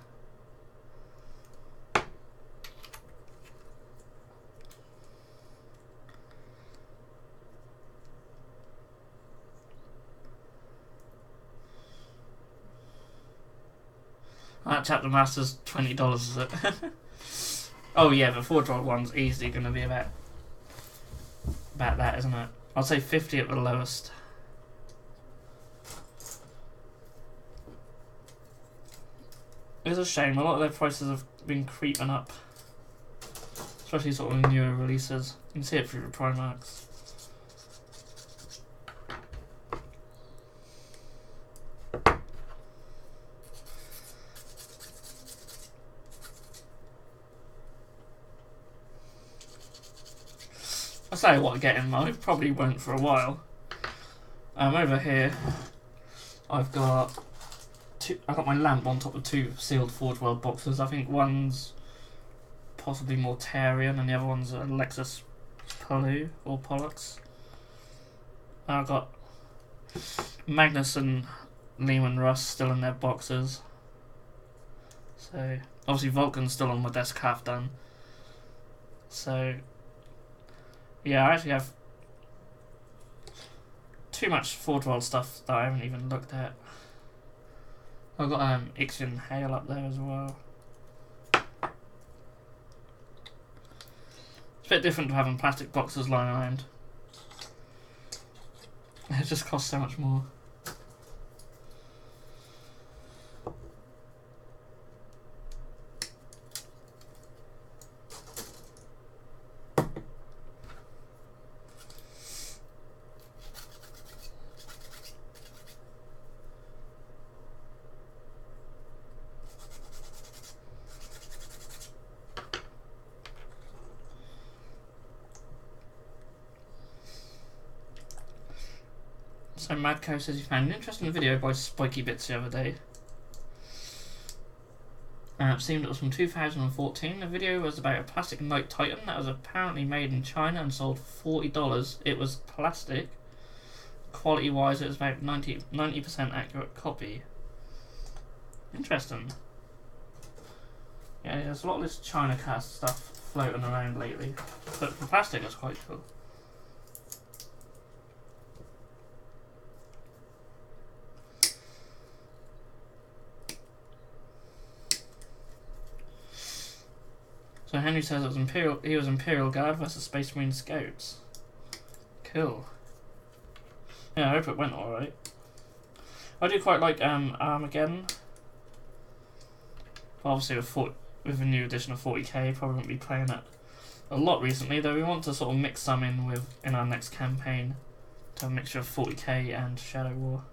That chapter master's $20, is it? Oh yeah, the Forge World one's easily going to be about that, isn't it? I'll say 50 at the lowest. It's a shame, a lot of their prices have been creeping up. Especially sort of newer releases. You can see it through the Primarchs. I'll say what I get in mine, probably won't for a while. Over here, I've got my lamp on top of two sealed Forge World boxes. I think one's possibly Mortarion and the other one's a Lexus Polu or Pollux. I've got Magnus and Lehman Russ still in their boxes. So obviously Vulcan's still on my desk half done. So yeah, I actually have too much Forge World stuff that I haven't even looked at. I've got Ixion Hail up there as well. It's a bit different to having plastic boxes lying around. It just costs so much more. So Madco says he found an interesting video by Spiky Bits the other day. It seemed it was from 2014. The video was about a plastic Night Titan that was apparently made in China and sold $40. It was plastic. Quality wise, it was about 90% accurate copy. Interesting. Yeah, there's a lot of this China cast stuff floating around lately. but for plastic it's quite cool. So Henry says it was he was Imperial Guard versus Space Marine Scouts. Cool. Yeah, I hope it went alright. I do quite like Armageddon. Obviously with a new edition of 40k, probably won't be playing it a lot recently, though we want to sort of mix some in our next campaign to have a mixture of 40k and Shadow War.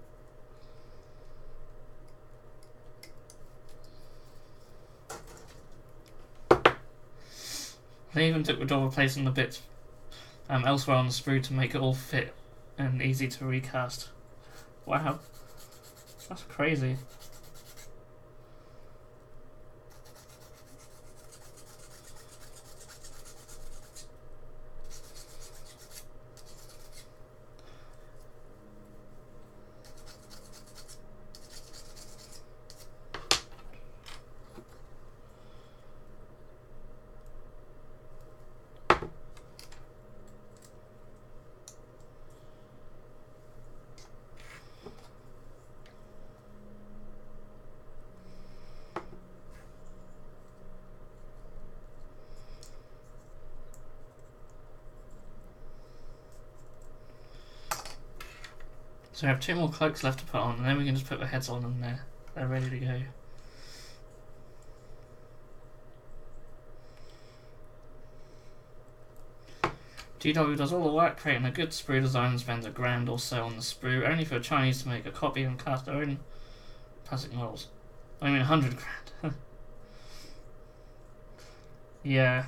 They even took the job of placing the bits elsewhere on the sprue to make it all fit and easy to recast. Wow, that's crazy. So we have 2 more cloaks left to put on, and then we can just put the heads on and they're ready to go. GW does all the work, creating a good sprue design and spends $1,000 or so on the sprue, only for Chinese to make a copy and cast their own plastic models. I mean $100,000. Yeah.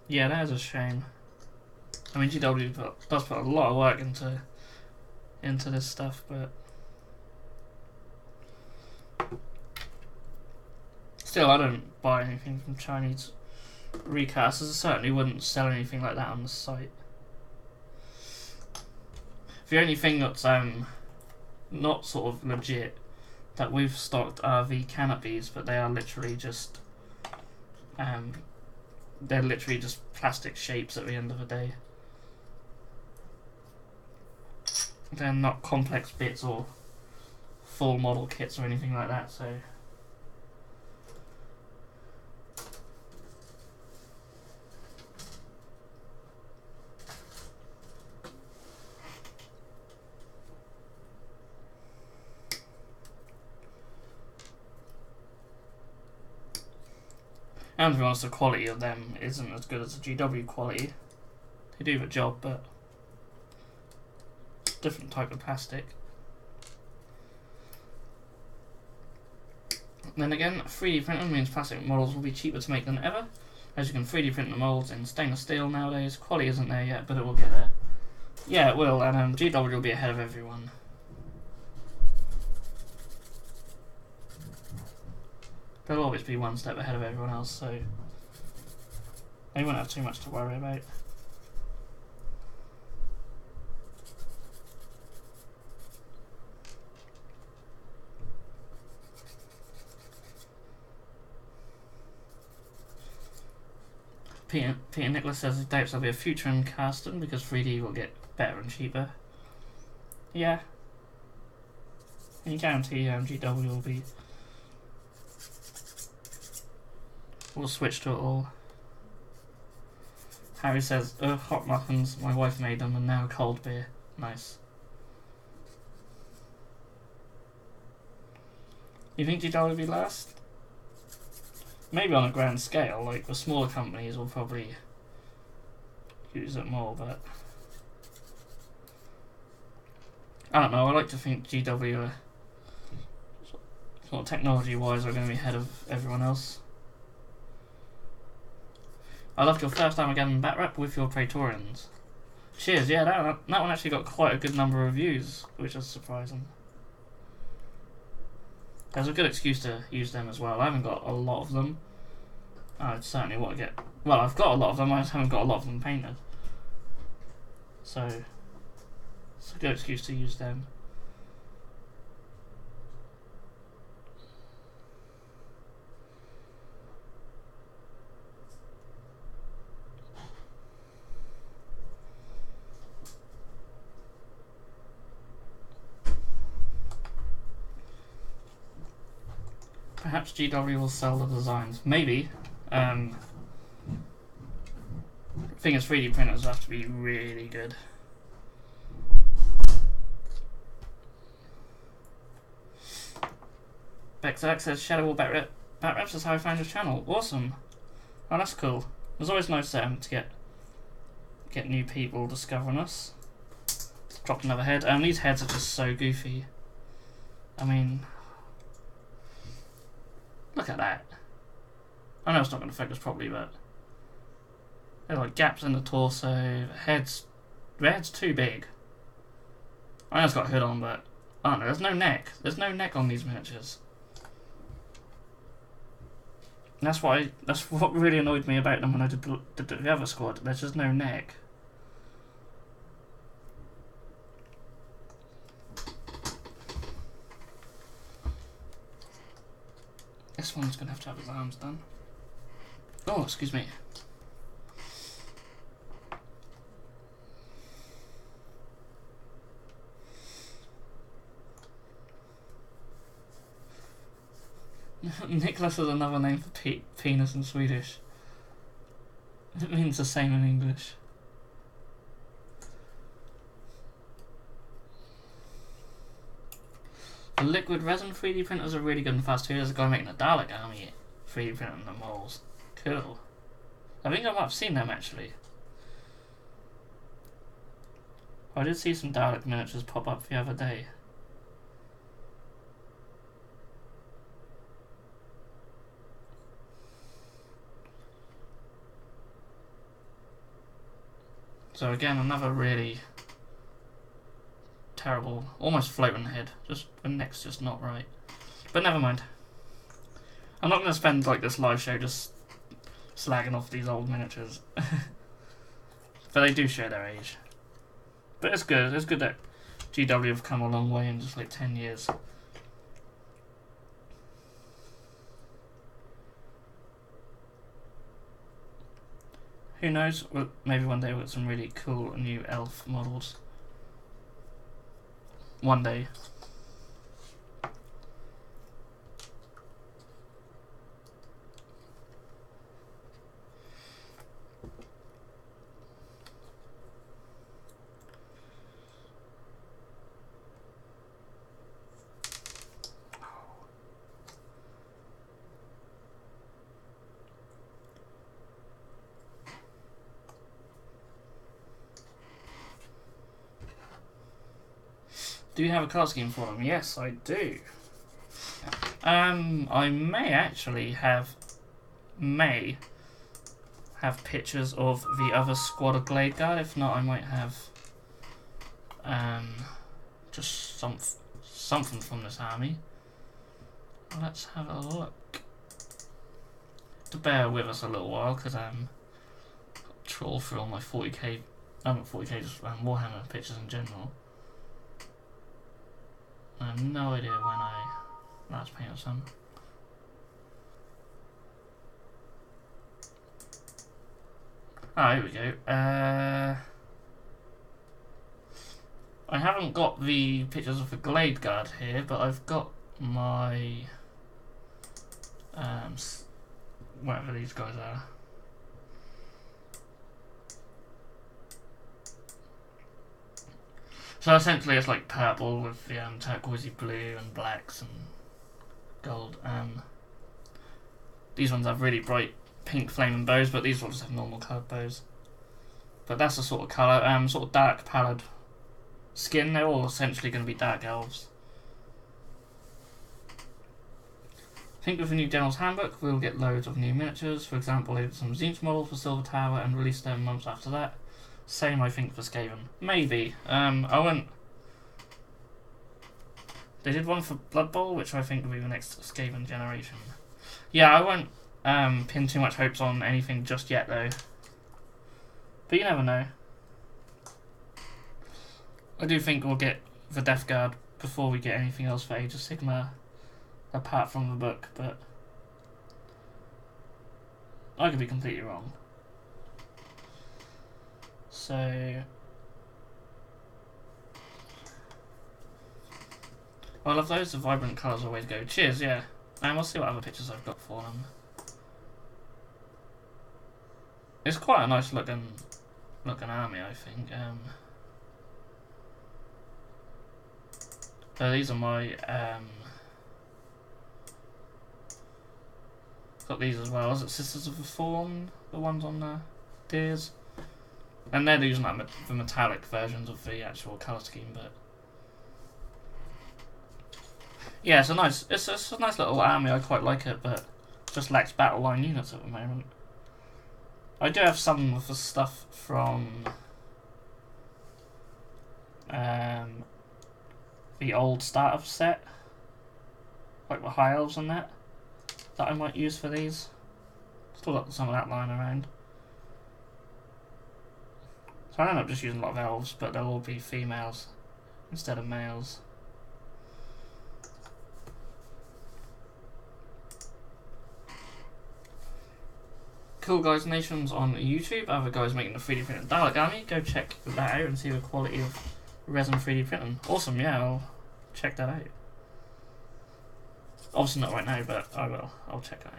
Yeah, that is a shame. I mean, GW does put a lot of work into this stuff, but still, I don't buy anything from Chinese recasters. I certainly wouldn't sell anything like that on the site. The only thing that's not sort of legit that we've stocked are the canopies, but they are literally just they're literally just plastic shapes at the end of the day. They're not complex bits or full model kits or anything like that, so and to be honest, the quality of them isn't as good as the GW quality. They do the job, but it's a different type of plastic. Then again, 3D printing means plastic models will be cheaper to make than ever, as you can 3D print the molds in stainless steel nowadays. Quality isn't there yet, but it will get there. Yeah, it will, and GW will be ahead of everyone. They'll always be one step ahead of everyone else, so they won't have too much to worry about. Peter Nicholas says he doubts there'll be a future in casting because 3D will get better and cheaper. Yeah. You guarantee GW will switch to it all. Harry says, hot muffins, my wife made them, and now cold beer. Nice. You think GW will be last? Maybe on a grand scale, like the smaller companies will probably use it more, but I don't know, I like to think GW are, sort of technology-wise, are going to be ahead of everyone else. I loved your first Armageddon bat rep with your Praetorians. Cheers, yeah, that one actually got quite a good number of views, which is surprising. There's a good excuse to use them as well. I haven't got a lot of them. I certainly want to get... Well, I've got a lot of them, I just haven't got a lot of them painted. So, it's a good excuse to use them. Perhaps GW will sell the designs. Maybe. Thing is, 3D printers have to be really good. Bexac says Shadow War Bat Reps is how I found your channel. Awesome. Oh, that's cool. It's always nice to get new people discovering us. Dropped another head. These heads are just so goofy. I mean, look at that. I know it's not going to focus properly, but there are like gaps in the torso. The head's too big. I know it's got a hood on, but I don't know. There's no neck. There's no neck on these miniatures. And that's what really annoyed me about them when I did the other squad. There's just no neck. This one's gonna have to have his arms done. Oh, excuse me. Nicholas is another name for penis in Swedish. It means the same in English. The liquid resin 3D printers are really good and fast too. There's a guy making a Dalek army 3D printing the models. Cool. I think I might have seen them actually. I did see some Dalek miniatures pop up the other day. So again, another really terrible, almost floating head. Just the neck's just not right. But never mind. I'm not going to spend like this live show just slagging off these old miniatures. But they do show their age. But it's good. It's good that GW have come a long way in just like 10 years. Who knows? Maybe one day we'll get some really cool new elf models. One day. Do you have a card scheme for them? Yes, I do. I may actually have pictures of the other squad of Glade Guard. If not, I might have just something from this army. Let's have a look. To bear with us a little while, because troll through all my 40k, not 40k, just Warhammer pictures in general. I have no idea when I last painted some. Oh, here we go. I haven't got the pictures of the Glade Guard here, but I've got my whatever these guys are. So essentially it's like purple with the turquoisey blue and blacks and gold. These ones have really bright pink flaming bows, but these ones have normal coloured bows. But that's the sort of colour, sort of dark pallid skin. They're all essentially going to be dark elves. I think with the new General's Handbook we'll get loads of new miniatures. For example, they did some Zinch models for Silver Tower and released them months after that. Same, I think, for Skaven. Maybe. I won't. They did one for Blood Bowl, which I think will be the next Skaven generation. Yeah, I won't pin too much hopes on anything just yet, though. But you never know. I do think we'll get the Death Guard before we get anything else for Age of Sigmar, apart from the book, but I could be completely wrong. So I love those. The vibrant colours always go. Cheers, yeah. And we'll see what other pictures I've got for them. It's quite a nice looking army, I think. So these are my got these as well. Is it Sisters of the Fawn? The ones on the deers, and they're using like the metallic versions of the actual colour scheme, but yeah, it's a nice little army. I quite like it, but just lacks battle line units at the moment. I do have some of the stuff from the old starter set, like the High Elves and that I might use for these. Still got some of that lying around. So I end up just using a lot of elves, but they'll all be females instead of males. Cool Guys Nations on YouTube. Other guys making the 3D printed Dalek army. Go check that out and see the quality of resin 3D printing. Awesome, yeah, I'll check that out. Obviously not right now, but I will. I'll check it out.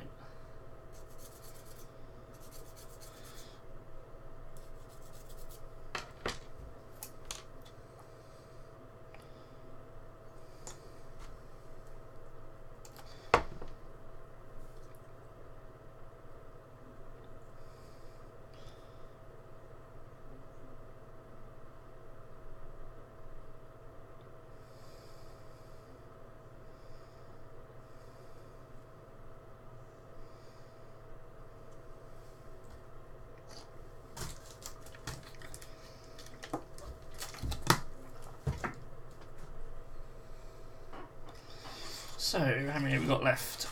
So, how many have we got left?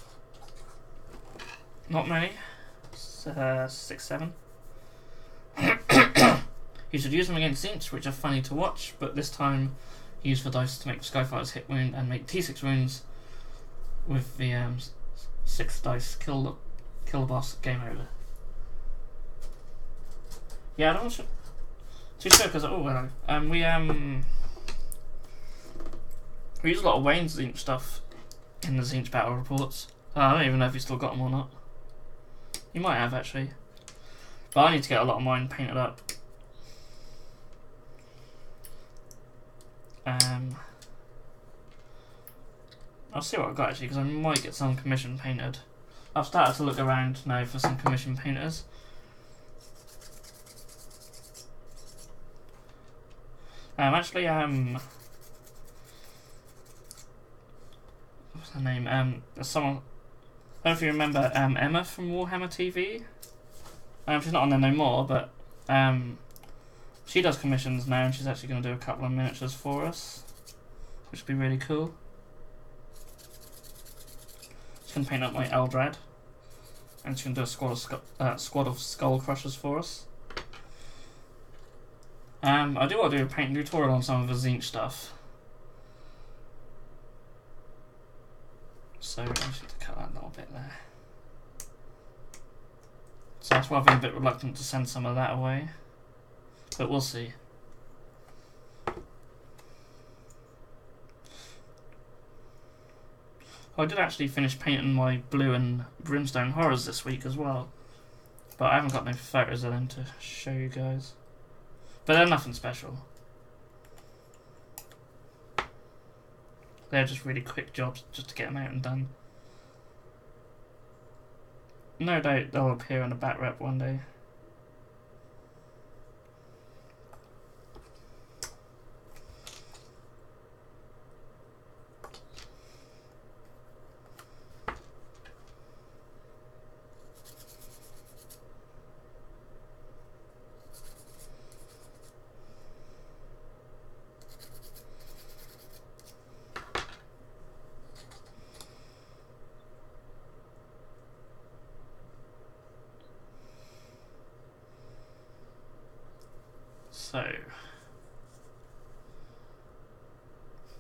Not many. 6, 7. You should use them against Zinch, which are funny to watch, but this time use the dice to make Skyfighter's hit wound and make T6 wounds with the 6 dice. Kill the boss, game over. Yeah, I don't know. Too sure because we use a lot of Wayne's Zinch stuff in the Zinch battle reports. I don't even know if he's still got them or not. You might have actually, but I need to get a lot of mine painted up. I'll see what I've got actually, because I might get some commission painted. I've started to look around now for some commission painters. Actually, what's her name? There's someone. I don't know if you remember Emma from Warhammer TV. She's not on there no more, but she does commissions now, and she's actually going to do a couple of miniatures for us, which would be really cool. She can paint up my Eldrad, and she can do a squad of Skull Crushers for us. I do want to do a paint tutorial on some of the Zinch stuff, so I just need to cut that little bit there. So that's why I've been a bit reluctant to send some of that away, but we'll see. I did actually finish painting my blue and brimstone horrors this week as well, but I haven't got no photos of them to show you guys. But they're nothing special. They're just really quick jobs just to get them out and done. No doubt they'll appear in a back rep one day.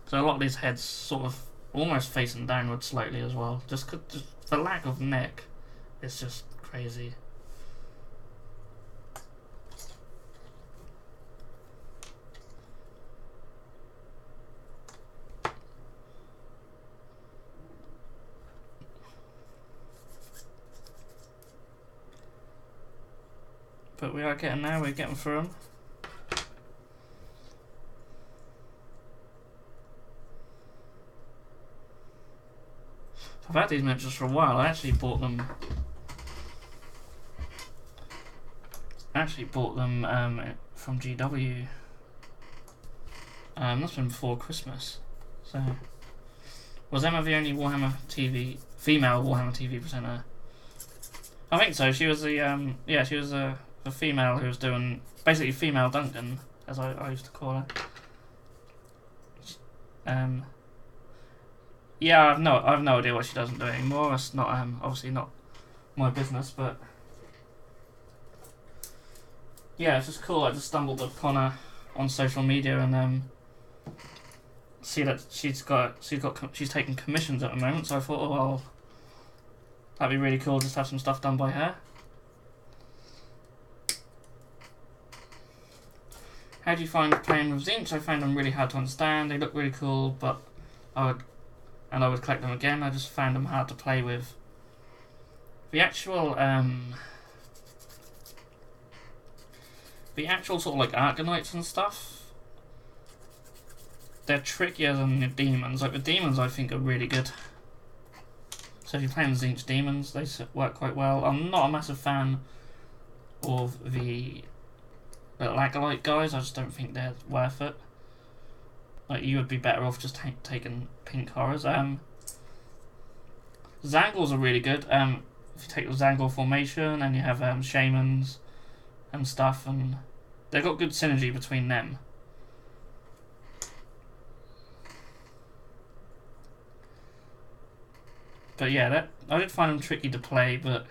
So a lot of these heads sort of almost facing downward slightly as well. Just the lack of neck is just crazy. but we are getting there. We're getting through them. I've had these miniatures for a while. I actually bought them. From GW. That's been before Christmas. So, was Emma the only Warhammer TV female Warhammer TV presenter? I think so. She was the she was the female who was doing basically female Duncan, as I used to call her. Yeah, I've no idea what she doesn't do anymore. It's not obviously not my business, but yeah, it's just cool. I just stumbled upon her on social media and see that she's taking commissions at the moment. So I thought, oh well, that'd be really cool just to have some stuff done by her. How do you find playing with Zinch? I find them really hard to understand. They look really cool, but I would collect them again. I just found them hard to play with. The actual sort of like Argonauts and stuff, they're trickier than the demons. Like the demons, I think are really good. So if you're playing Zinch demons, they work quite well. I'm not a massive fan of the Lagalite guys. I just don't think they're worth it. Like, you would be better off just taking pink horrors. Zangals are really good. If you take the Zangal formation and you have shamans and stuff, and they've got good synergy between them. But yeah, I did find them tricky to play, but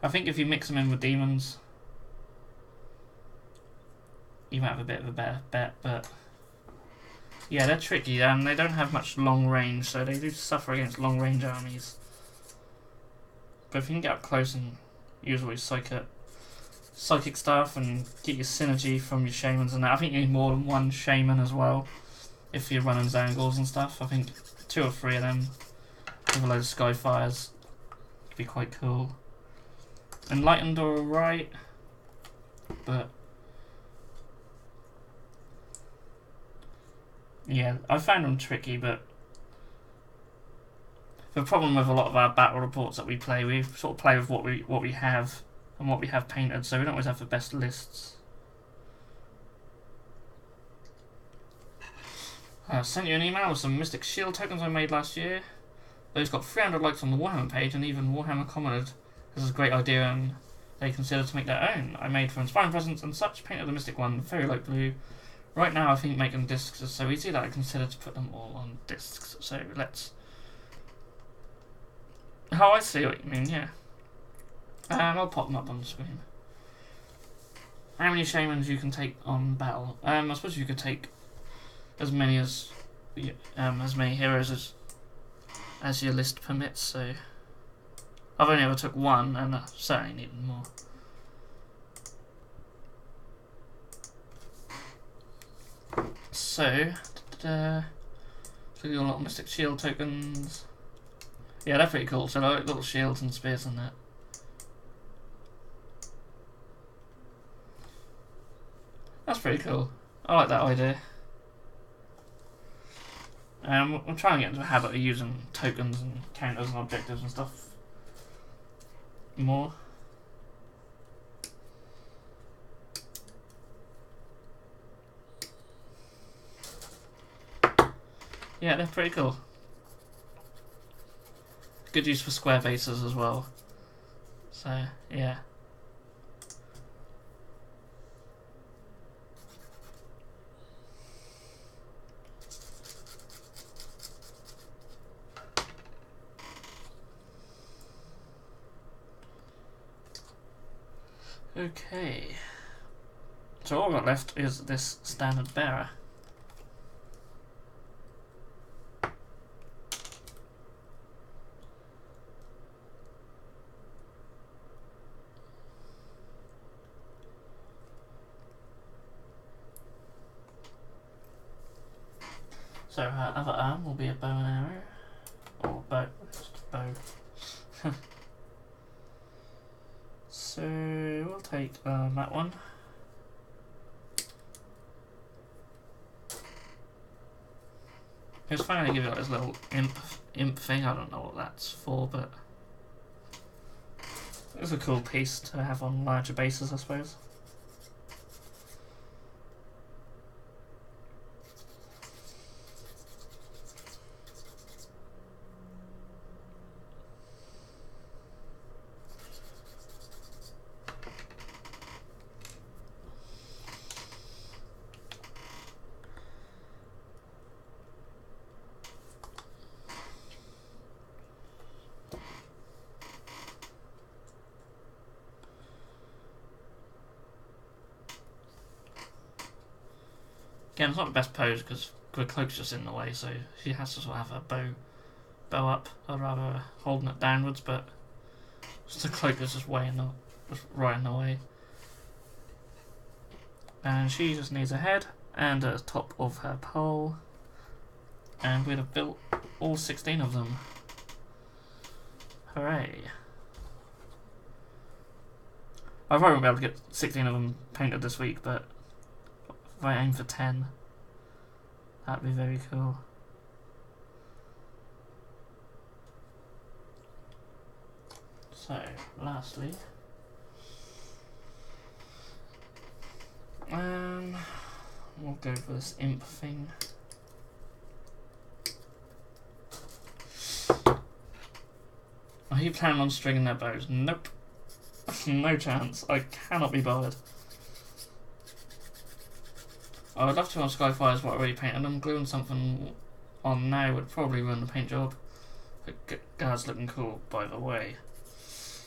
I think if you mix them in with demons, you might have a bit of a better bet, but yeah, they're tricky. They don't have much long range, so they do suffer against long range armies. But if you can get up close and use all your psychic stuff and get your synergy from your shamans and that, I think you need more than one shaman as well. If you're running Zangals and stuff, I think 2 or 3 of them with a load of Skyfires could be quite cool. Enlightened are alright, but yeah, I found them tricky, but the problem with a lot of our battle reports that we play, we sort of play with what we have and what we have painted, so we don't always have the best lists. I sent you an email with some Mystic Shield tokens I made last year. Those got 300 likes on the Warhammer page, and even Warhammer commented this is a great idea and they considered to make their own. I made for Inspiring Presents and such, painted the Mystic one very light blue. Right now I think making discs is so easy that I consider to put them all on discs. So let's... Oh, I see what you mean, yeah. I'll pop them up on the screen. How many shamans you can take on battle? I suppose you could take as many heroes as your list permits, so I've only ever took one and I certainly needed more. So, so you got a lot of Mystic Shield tokens. Yeah, they're pretty cool. So like little shields and spears and that. That's pretty cool. I like that idea. I'm trying to get into the habit of using tokens and counters and objectives and stuff more. Yeah, they're pretty cool. Good use for square bases as well. So, yeah. Okay. So all I've got left is this standard bearer. So her other arm will be a bow and arrow. Or bow. Just bow. So we'll take that one. It's finally giving it this little imp thing. I don't know what that's for, but it's a cool piece to have on larger bases, I suppose. Again, it's not the best pose because the cloak's just in the way, so she has to sort of have her bow up, or rather holding it downwards, but the cloak is just right in the way. And she just needs a head and a top of her pole, and we'd have built all 16 of them. Hooray! I probably won't be able to get 16 of them painted this week, but if I aim for 10, that'd be very cool. So, lastly, we'll go for this imp thing. Are you planning on stringing their bows? Nope. No chance. I cannot be bothered. I would love to on Skyfire's what I already painted them. Gluing something on now would probably ruin the paint job. But guard's looking cool, by the way.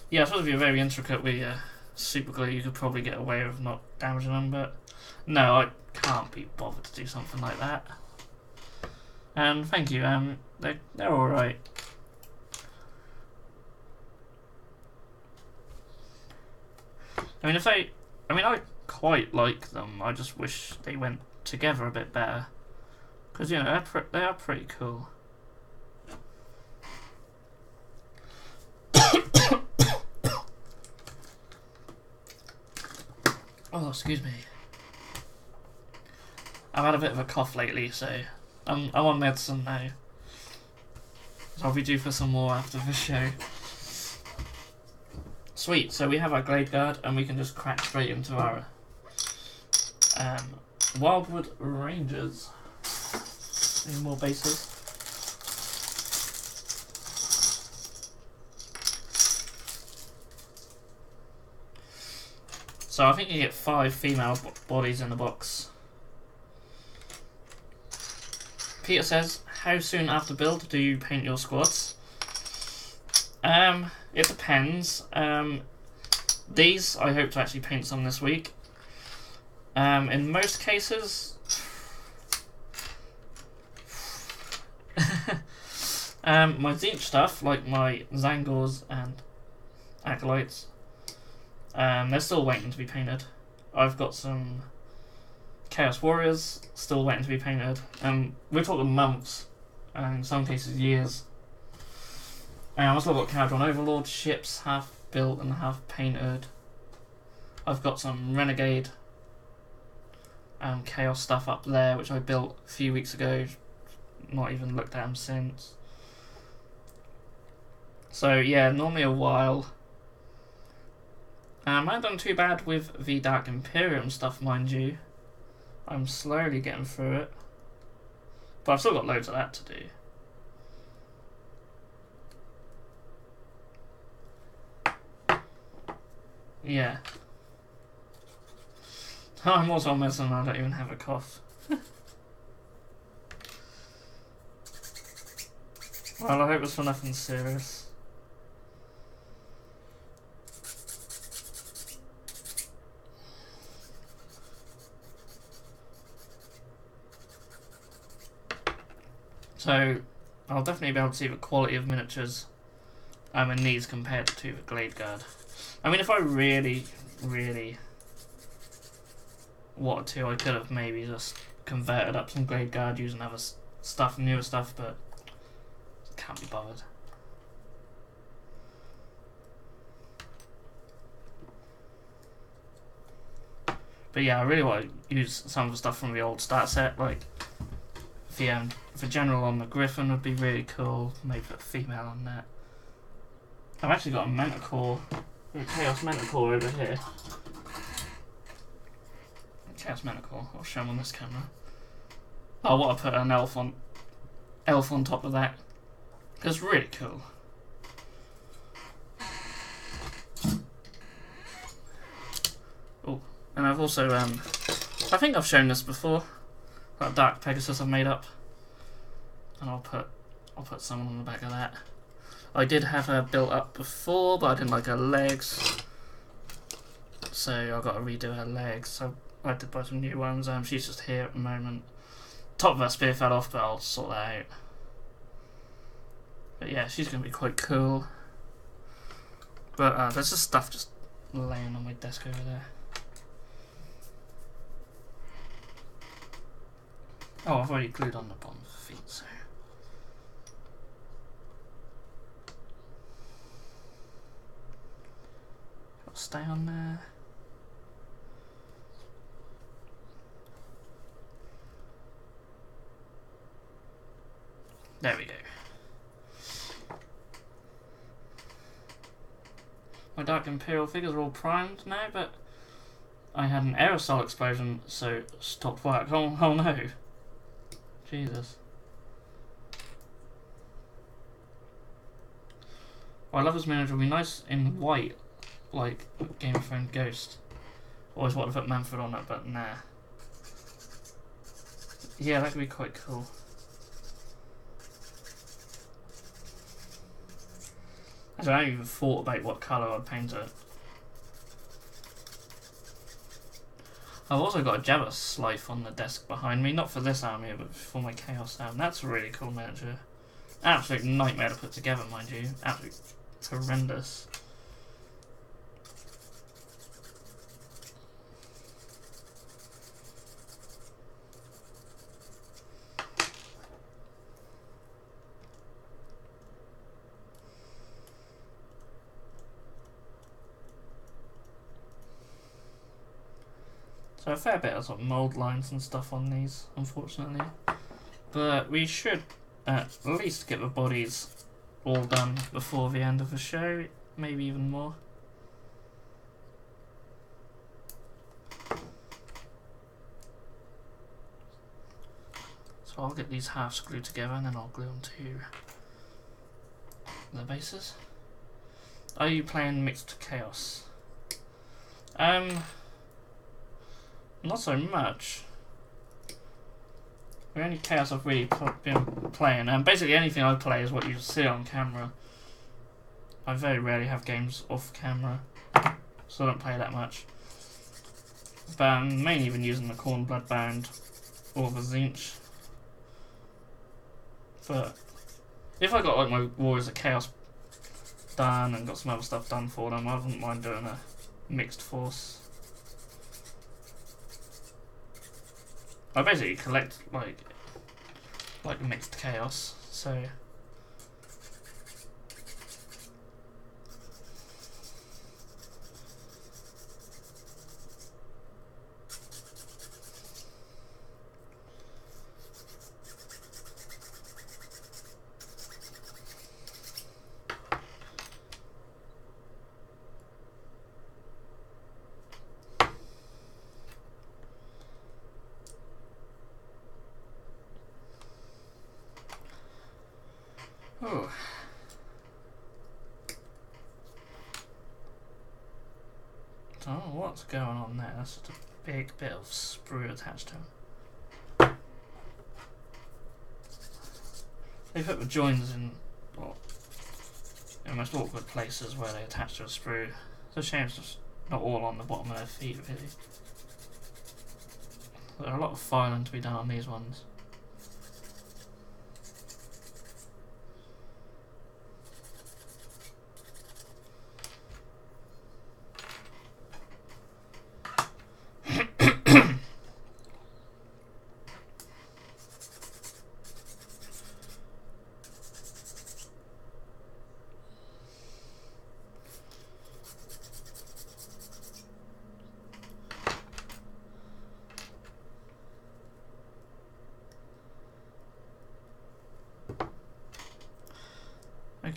Yeah, I suppose if you're very intricate with your super glue, you could probably get away with not damaging them, but no, I can't be bothered to do something like that. And thank you, they're alright. I quite like them. I just wish they went together a bit better, because you know they are pretty cool. Oh, excuse me. I've had a bit of a cough lately, so I'm on medicine now. So I'll be due for some more after the show. Sweet, so we have our Glade Guard, and we can just crack straight into our Wildwood Rangers. Any more bases? So I think you get 5 female bodies in the box. Peter says, how soon after build do you paint your squads? It depends. These I hope to actually paint some this week. In most cases, my Zinch stuff, like my Zangors and Acolytes, they're still waiting to be painted. I've got some Chaos Warriors still waiting to be painted. We're talking months, and in some cases years. I've still got Cadron Overlord ships, half built and half painted. I've got some Renegade Chaos stuff up there, which I built a few weeks ago. Not even looked at them since. So yeah, normally a while. I haven't done too bad with the Dark Imperium stuff, mind you. I'm slowly getting through it. But I've still got loads of that to do. Yeah. I'm also on medicine and I don't even have a cough. Well, I hope it's for nothing serious. So, I'll definitely be able to see the quality of miniatures in these compared to the Glade Guard. I mean, if I really wanted to, I could have maybe just converted up some Glade Guard using other stuff, newer stuff, but can't be bothered. But yeah, I really want to use some of the stuff from the old start set, like the general on the Griffin would be really cool. Maybe put a female on that. I've actually got a Manticore, a Chaos Manticore over here. Chaos Manticore, I'll show them on this camera. I want to put an elf on top of that. It's really cool. Oh, and I've also I think I've shown this before. That Dark Pegasus I've made up, and I'll put someone on the back of that. I did have her built up before, but I didn't like her legs, so I got to redo her legs. So I had to buy some new ones. She's just here at the moment. Top of her spear fell off, but I'll sort that out. But yeah, she's gonna be quite cool. But there's just stuff just laying on my desk over there. Oh, I've already glued on the bottom of the feet, so. I'll stay on there. There we go. My Dark Imperial figures are all primed now, but I had an aerosol explosion, so stopped work. Oh no. Jesus. Oh, I love this miniature. It would be nice in white, like Game of Thrones Ghost. Always wanted to put Manfred on it, but nah. Yeah, that could be quite cool. Actually, I haven't even thought about what colour I'd paint it. I've also got a Jabba Slife on the desk behind me, not for this army, but for my Chaos army. That's a really cool miniature. Absolute nightmare to put together, mind you. Absolutely horrendous. So a fair bit of sort of mould lines and stuff on these, unfortunately. But we should at least get the bodies all done before the end of the show, maybe even more. So I'll get these halves glued together and then I'll glue them to the bases. Are you playing Mixed Chaos? Not so much. The only Chaos I've really been playing, and basically anything I play is what you see on camera. I very rarely have games off camera, so I don't play that much. But I'm mainly been using the Khorne Bloodbound or the Tzeentch. But if I got like my Warriors of Chaos done and got some other stuff done for them, I wouldn't mind doing a mixed force. I basically collect like Mixed Chaos, so oh. I don't know what's going on there. That's just a big bit of sprue attached to them. They put the joins in most awkward places where they attach to a sprue. It's a shame it's just not all on the bottom of their feet, really. There's a lot of filing to be done on these ones.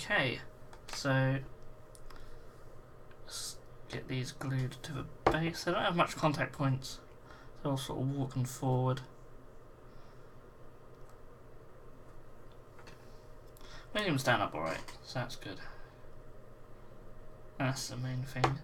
Okay, so let's get these glued to the base. They don't have much contact points. They're all sort of walking forward. Making them stand up alright, so that's good. That's the main thing.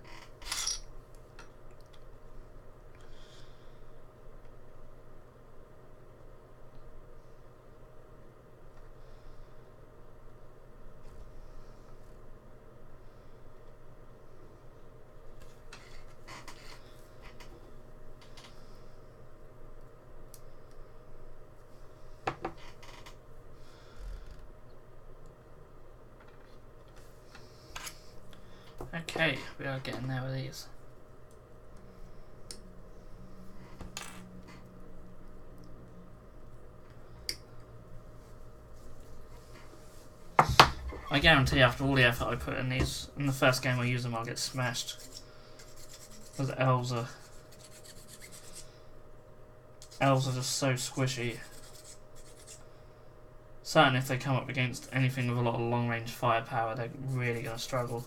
Okay, we are getting there with these. I guarantee after all the effort I put in these, in the first game I use them I'll get smashed. Because elves are just so squishy. Certainly if they come up against anything with a lot of long range firepower, they're really going to struggle.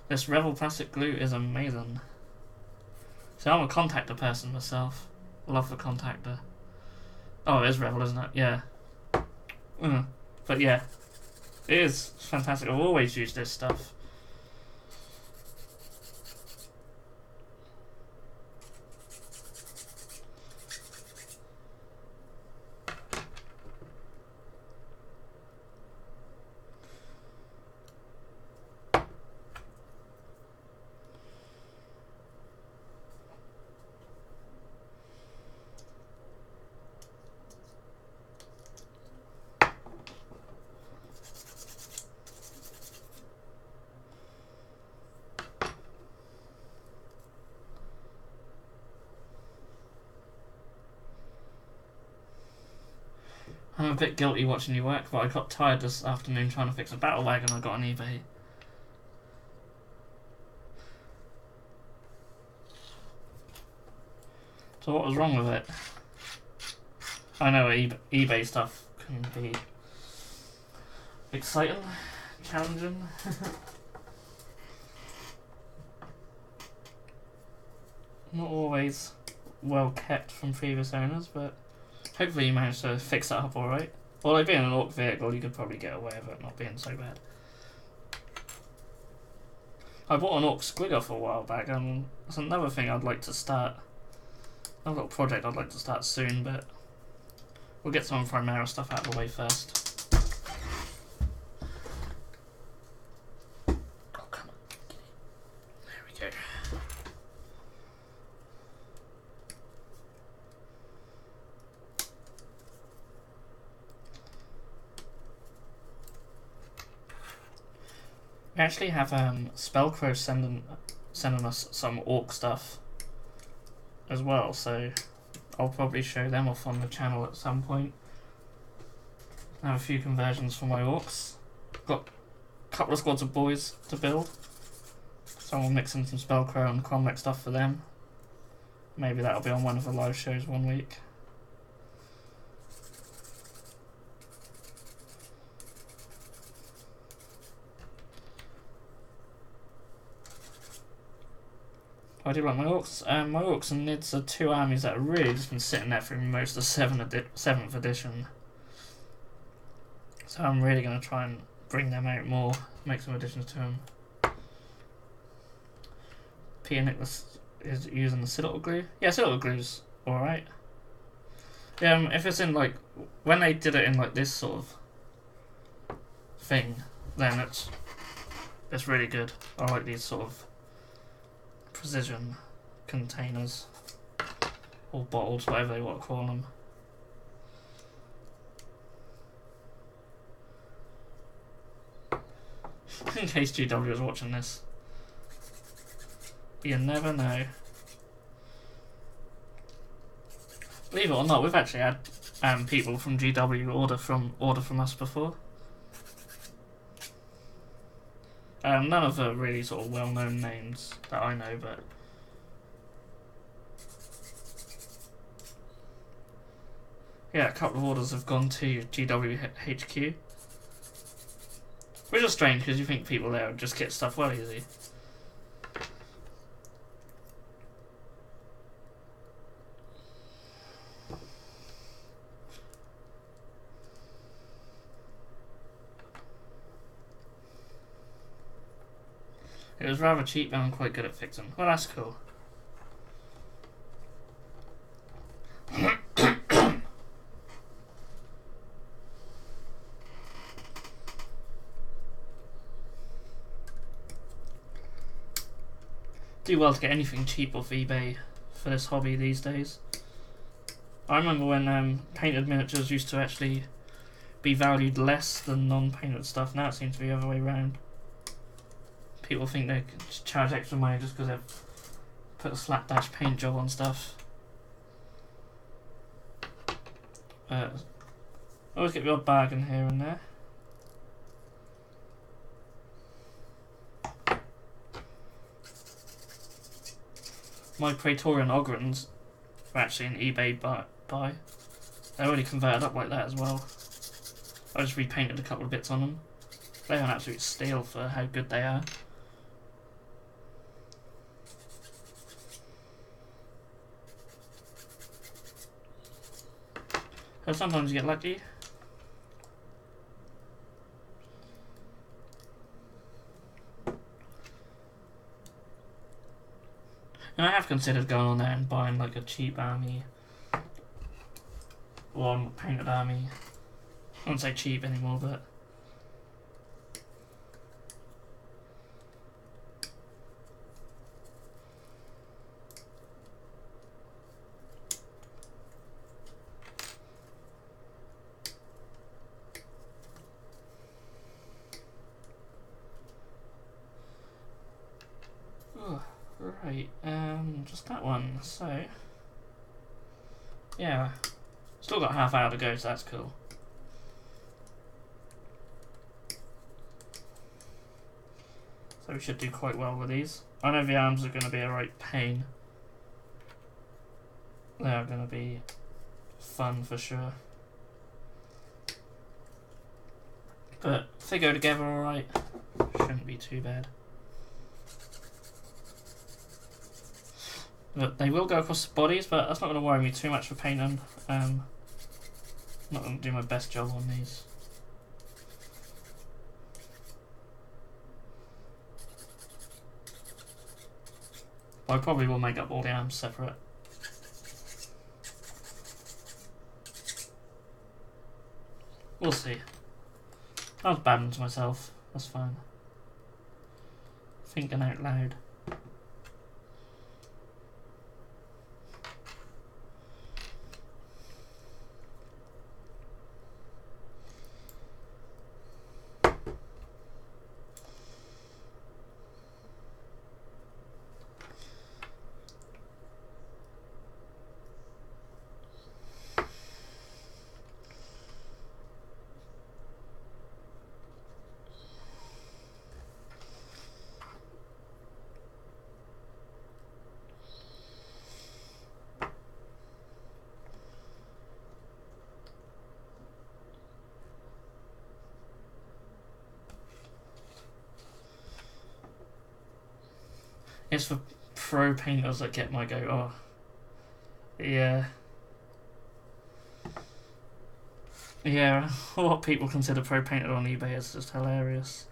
This Revel plastic glue is amazing. So I'm a contactor person myself. Love the contactor. Oh, it is Revel, isn't it? Yeah. But yeah, it is fantastic. I've always used this stuff. I'm a bit guilty watching you work, but I got tired this afternoon trying to fix a battle wagon I got on eBay. So what was wrong with it? I know eBay stuff can be exciting, challenging. Not always well kept from previous owners, but hopefully you managed to fix that up alright. Although being an orc vehicle, you could probably get away with it not being so bad. I bought an orc squigger for a while back, and it's another thing I'd like to start. Another little project I'd like to start soon, but we'll get some Primera stuff out of the way first. Oh, come on. There we go. We actually have Spellcrow sending us some orc stuff as well, so I'll probably show them off on the channel at some point. I have a few conversions for my orcs. Got a couple of squads of boys to build, so I'll mix in some Spellcrow and Cromlech stuff for them. Maybe that'll be on one of the live shows one week. I do like my orcs. My orcs and nids are two armies that have really just been sitting there through most of 7th edition. So I'm really going to try and bring them out more, make some additions to them. Pia Nicholas is using the Citadel glue. Yeah, Citadel glue's alright. Yeah, if it's in like, when they did it in like this sort of thing, then it's really good. I like these sort of precision containers or bottles, whatever they want to call them. In case GW is watching this, you never know. Believe it or not, we've actually had people from GW order from us before. None of the really sort of well-known names that I know, but Yeah, a couple of orders have gone to GWHQ. Which is strange because you think people there would just get stuff well easy. It was rather cheap and I'm quite good at fixing. Well, that's cool. Do well to get anything cheap off eBay for this hobby these days. I remember when painted miniatures used to actually be valued less than non-painted stuff. Now it seems to be the other way around. People think they can just charge extra money just because they've put a slapdash paint job on stuff. Always get the odd bargain here and there. My Praetorian Ogrons were actually an eBay buy. They're already converted up like that as well. I just repainted a couple of bits on them. They're an absolute steal for how good they are. So sometimes you get lucky. And I have considered going on there and buying like a cheap army. One painted army. I wouldn't say cheap anymore, but right, just that one, so yeah, still got half hour to go, so that's cool. So we should do quite well with these. I know the arms are going to be a right pain. They are going to be fun for sure. But if they go together alright, shouldn't be too bad. But they will go across the bodies, but that's not going to worry me too much for painting. I'm not going to do my best job on these. But I probably will make up all the arms separate. We'll see. I was babbling to myself. That's fine. Thinking out loud. It's for pro painters that get my go, oh, yeah. Yeah, what people consider pro painted on eBay is just hilarious.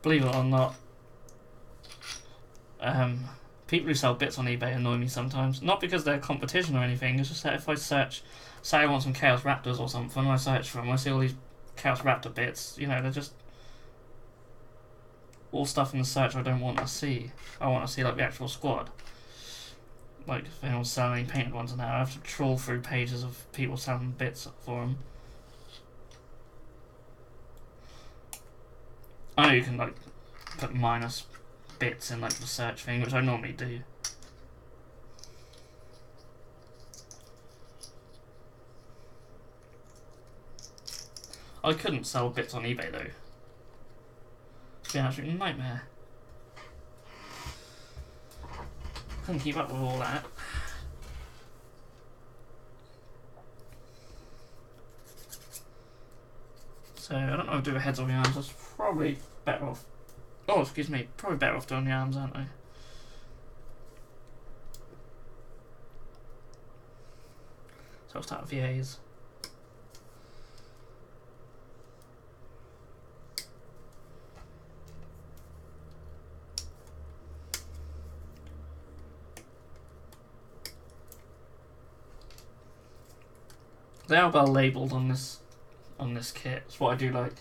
Believe it or not, people who sell bits on eBay annoy me sometimes. Not because they're competition or anything, it's just that if I search, say I want some Chaos Raptors or something, and I search for them, I see all these Chaos Raptor bits, you know, they're just all stuff in the search I don't want to see. I want to see like the actual squad. Like if anyone's selling any painted ones now, I have to trawl through pages of people selling bits for them. I know you can like put minus bits in like the search thing, which I normally do. I couldn't sell bits on eBay though. It's been an absolute nightmare. Couldn't keep up with all that. So I don't know if to do a heads or the arms. That's probably better off. Oh, excuse me. Probably better off doing the arms, aren't I? So I'll start with VAs. They are well labelled on this kit. It's what I do like.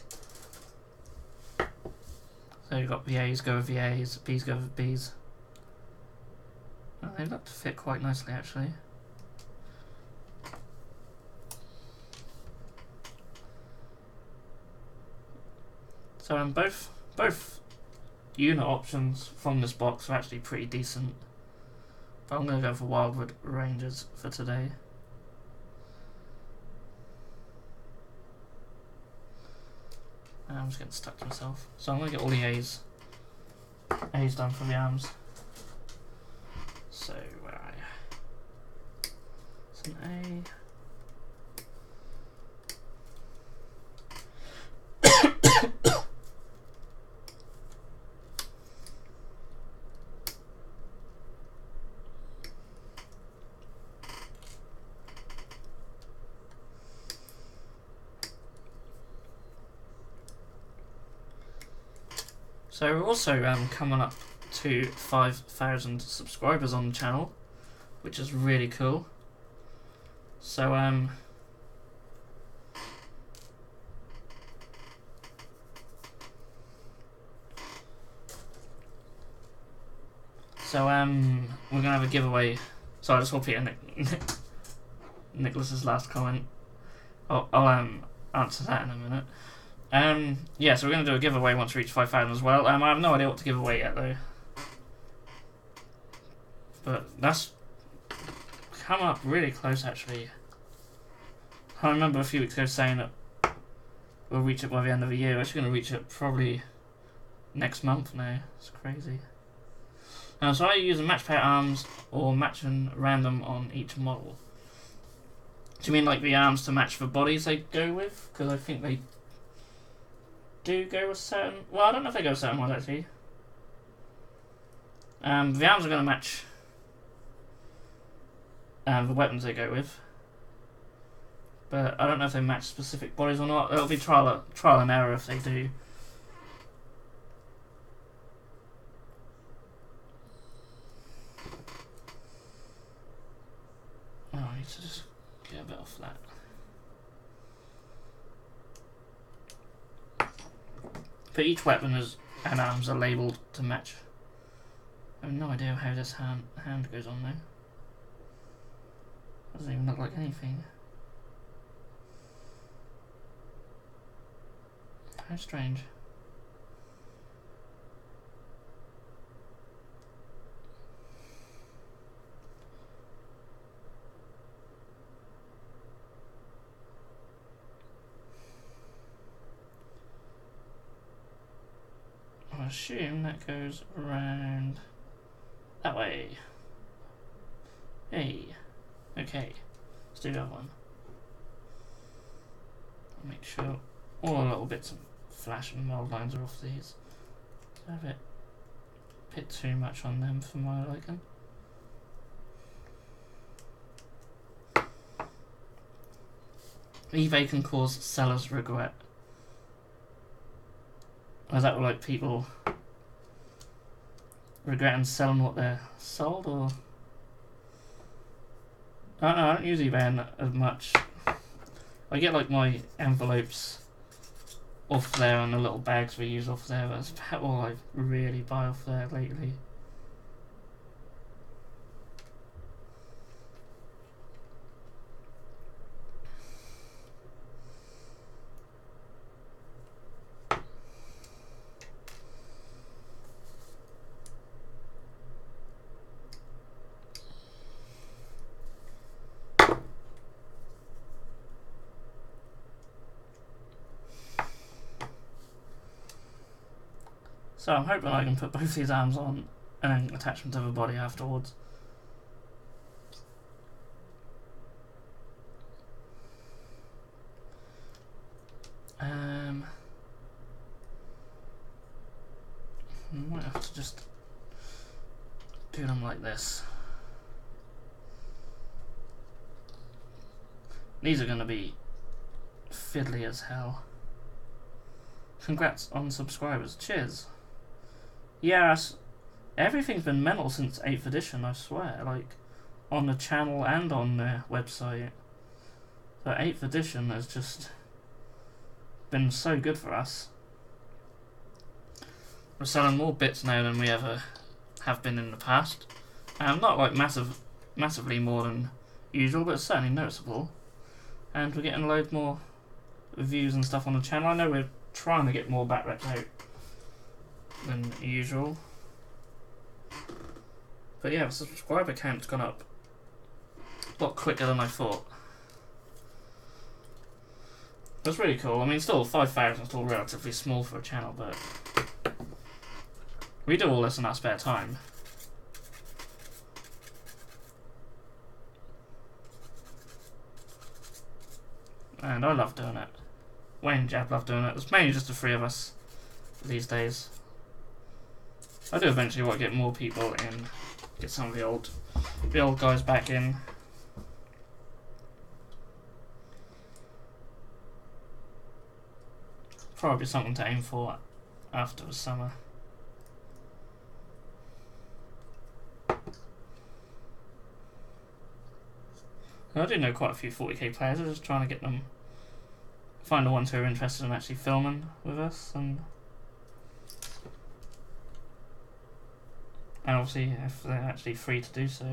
So you've got VAs go with VAs, Bs go with Bs. They look to fit quite nicely actually. So both unit options from this box are actually pretty decent. But I'm going to go for Wildwood Rangers for today. I'm just getting stuck to myself. So I'm going to get all the A's done for the arms. So where are you? It's an A. So we're also coming up to 5,000 subscribers on the channel, which is really cool. So we're gonna have a giveaway. Sorry, I just want to repeat Nicholas's last comment. I'll answer that in a minute. Yeah, so we're going to do a giveaway once we reach 5,000 as well. I have no idea what to give away yet, though. But that's come up really close, actually. I remember a few weeks ago saying that we'll reach it by the end of the year. We're actually going to reach it probably next month now. It's crazy. So I use a match pair arms or matching random on each model. Do you mean like the arms to match the bodies they go with? Because I think they do go with certain... Well, I don't know if they go with certain ones, actually. The arms are going to match the weapons they go with. But I don't know if they match specific bodies or not. It'll be trial and error if they do. Oh, I need to just get a bit off that. For each weapon and arms are labelled to match. I have no idea how this hand goes on though. Doesn't even look like anything. How strange. I assume that goes around that way. Hey. Okay. Let's do that one. Make sure all the little bits of flash and mold lines are off these. Don't have it a bit too much on them for my liking. eBay can cause sellers regret. Is that like people regretting selling what they're sold, or I don't know, I don't use eBay as much. I get like my envelopes off there and the little bags we use off there. That's about all I really buy off there lately. So I'm hoping I can put both these arms on and then attach them to the body afterwards. I might have to just do them like this. These are going to be fiddly as hell. Congrats on subscribers. Cheers. Yeah, everything's been mental since 8th edition, I swear. Like, on the channel and on the website. So 8th edition has just been so good for us. We're selling more bits now than we ever have been in the past. Not like massively more than usual, but it's certainly noticeable. And we're getting loads more views and stuff on the channel. I know we're trying to get more back reps out than usual. But yeah, the subscriber count's gone up a lot quicker than I thought. That's really cool. I mean, still 5,000 is still relatively small for a channel, but we do all this in our spare time. And I love doing it. Wayne and Jab love doing it. It's mainly just the three of us these days. I do eventually want to get more people in, get some of the old guys back in. Probably something to aim for after the summer. I do know quite a few 40k players. I'm just trying to get them, find the ones who are interested in actually filming with us, and obviously if they're actually free to do so.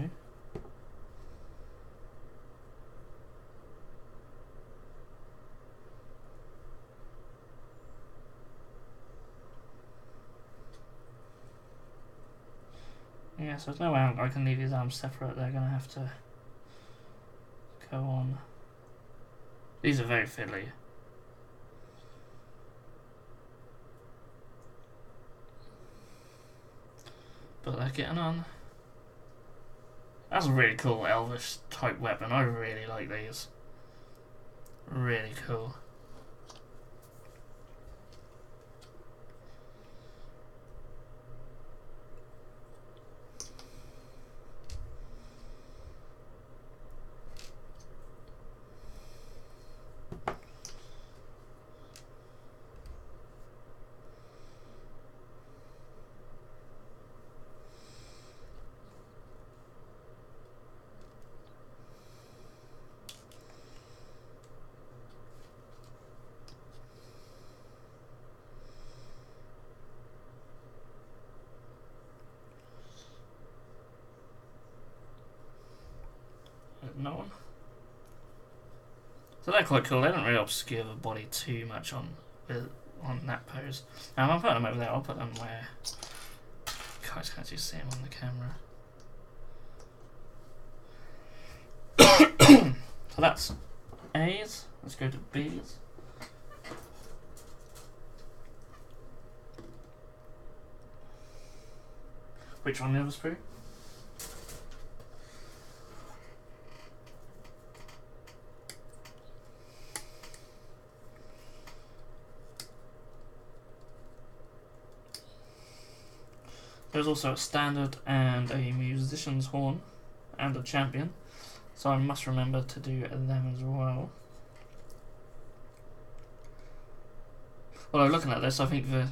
Yeah, so there's no way I can leave these arms separate. They're going to have to go on. These are very fiddly. But they're getting on. That's a really cool Elvish type weapon. I really like these. Really cool. No one. So they're quite cool. They don't really obscure the body too much on that pose. I'll put them over there. I'll put them where you guys can't actually see them on the camera. So that's A's. Let's go to B's. Which one the other sprue? There's also a standard and a musician's horn and a champion, so I must remember to do them as well. Although looking at this, I think the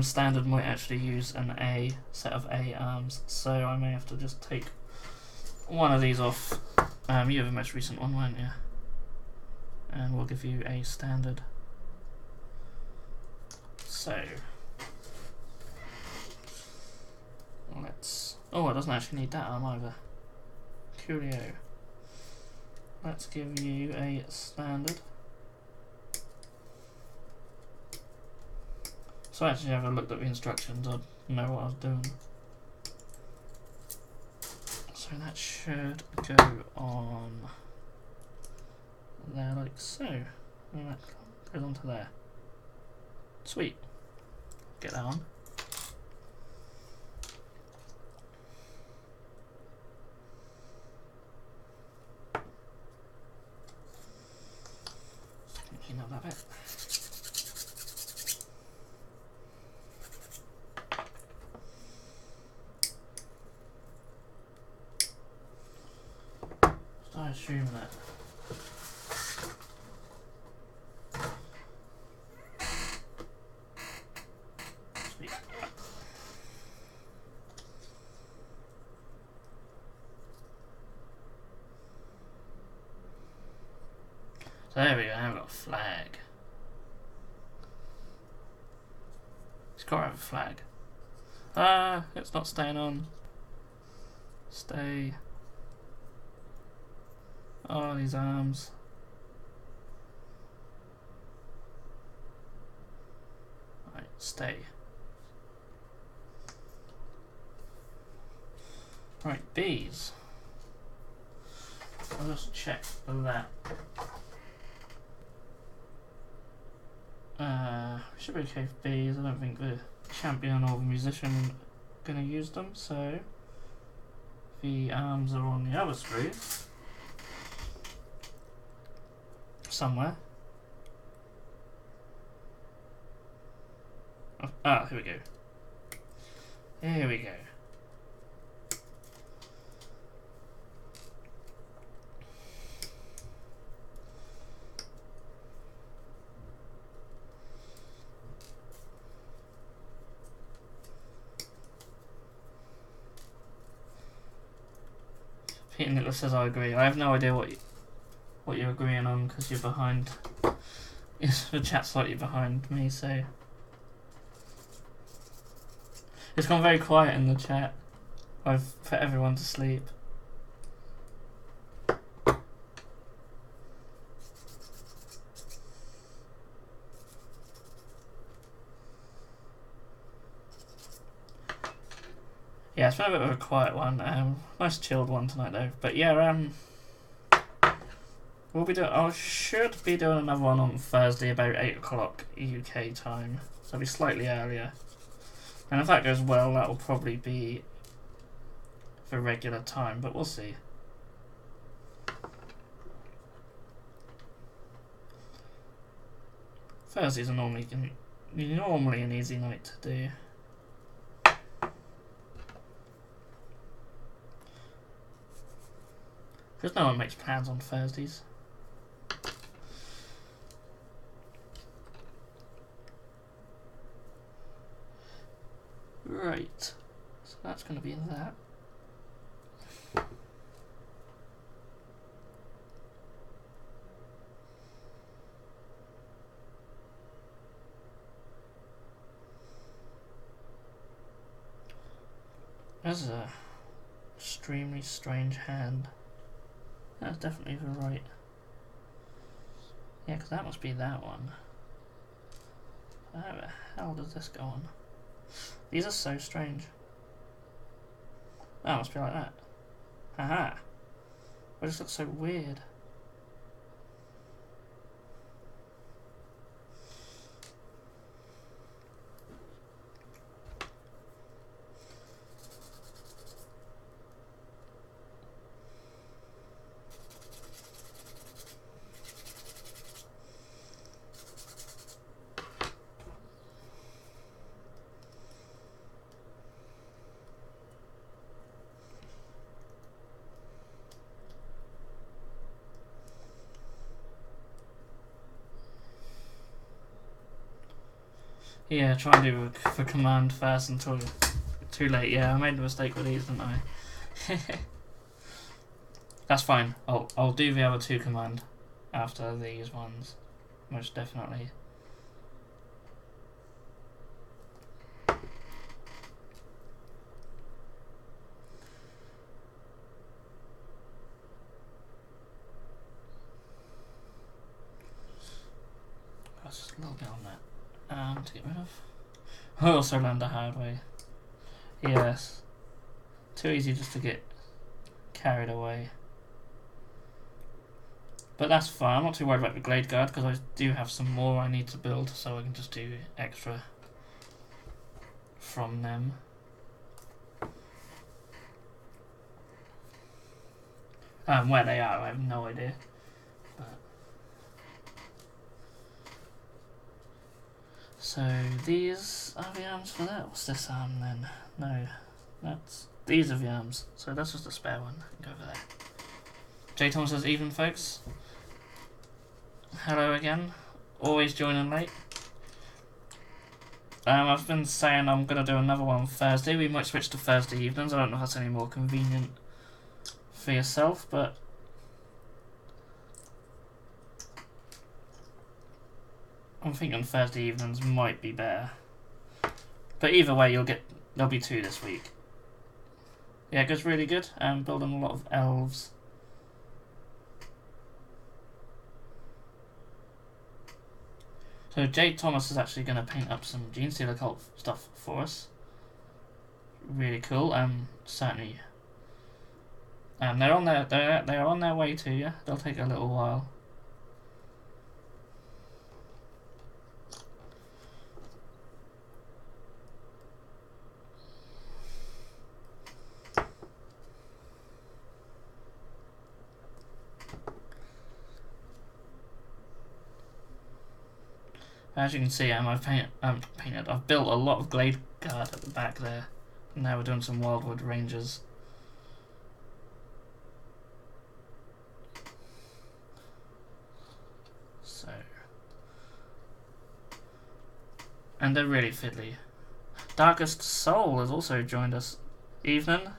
standard might actually use an A set of A arms, so I may have to just take one of these off. You have a most recent one, won't you? And we'll give you a standard. So let's. Oh, it doesn't actually need that arm either. Curio. Let's give you a standard. So I actually haven't looked at the instructions, I know what I was doing. So that should go on there like so. And that goes onto there. Sweet. get that on. You know that bit. So I assume that so there we go, I've got a flag. It's got to have a flag. It's not staying on. Stay. Oh, these arms. Right, stay. Right, bees. I'll just check that. Should be okay for bees. I don't think the champion or the musician are going to use them, so the arms are on the other screw somewhere. Ah, here we go. Here we go. Peter Nicholas says I agree. I have no idea what you're agreeing on because you're behind. The chat's slightly behind me, so it's gone very quiet in the chat. I've put everyone to sleep. Yeah, it's been a bit of a quiet one. Nice chilled one tonight though. But yeah, we'll be doing. I should be doing another one on Thursday about 8 o'clock UK time. So it'll be slightly earlier. And if that goes well, that will probably be the regular time. But we'll see. Thursdays are normally an easy night to do. Because no one makes plans on Thursdays. Right. So that's going to be in that. That's a extremely strange hand. That's definitely the right. Yeah, because that must be that one. How the hell does this go on? These are so strange. That must be like that. Haha. But it just looks so weird. Yeah, try and do the command first until too late. Yeah, I made a mistake with these, didn't I? That's fine. I'll do the other two command after these ones, most definitely. Let's just log on that. To get rid of. I also learned the hard way. Yes. Too easy just to get carried away. But that's fine. I'm not too worried about the Glade Guard because I do have some more I need to build, so I can just do extra. from them. Where they are, I have no idea. But so these are the arms for that. What's this arm then? No, these are the arms. So that's just a spare one. Go over there. J Tom says, "Even folks. Hello again. Always joining late." I've been saying I'm gonna do another one Thursday. We might switch to Thursday evenings. I don't know if that's any more convenient for yourself, but I'm thinking Thursday evenings might be better. But either way, there'll be 2 this week. Yeah, it goes really good. I'm building a lot of elves. So Jade Thomas is actually going to paint up some Genestealer Cult stuff for us. Really cool. Certainly. They're on their way to you. They'll take a little while. As you can see, I've built a lot of Glade Guard at the back there. And now we're doing some Wildwood Rangers. So, and they're really fiddly. Darkest Soul has also joined us. Evening.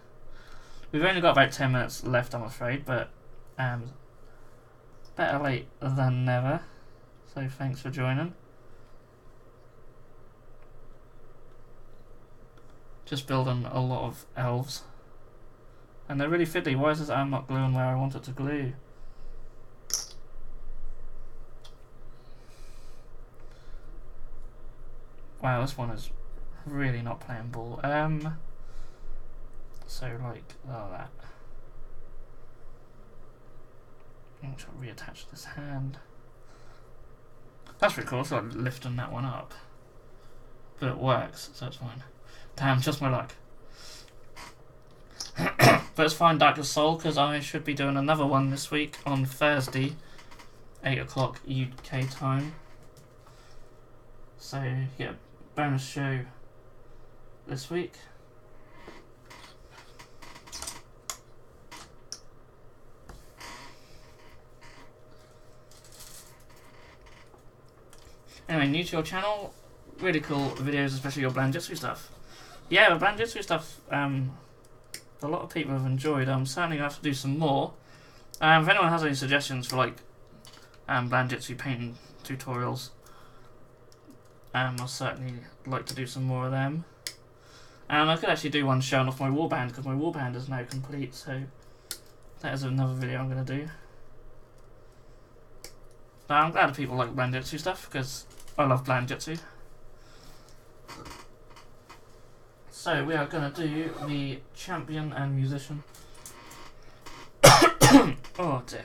We've only got about 10 minutes left, I'm afraid, but better late than never. So thanks for joining. Just building a lot of elves. And they're really fiddly. Why is this arm not gluing where I want it to glue? Wow, this one is really not playing ball. So like, that. I'm just gonna reattach this hand. That's pretty cool, so I'm lifting that one up. But it works, so it's fine. Damn, just my luck. But it's fine, Darkest Soul, because I should be doing another one this week on Thursday, 8 o'clock UK time. So, yeah, bonus show this week. Anyway, new to your channel, really cool videos, especially your Blanjitsu stuff. Yeah, the Blanjitsu stuff, a lot of people have enjoyed. I'm certainly going to have to do some more. If anyone has any suggestions for like Blanjitsu painting tutorials, I'll certainly like to do some more of them. And I could actually do one showing off my warband, because my warband is now complete, so that is another video I'm going to do. But I'm glad that people like Blanjitsu stuff, because I love Blanjitsu. So we are going to do the champion and musician. Oh dear.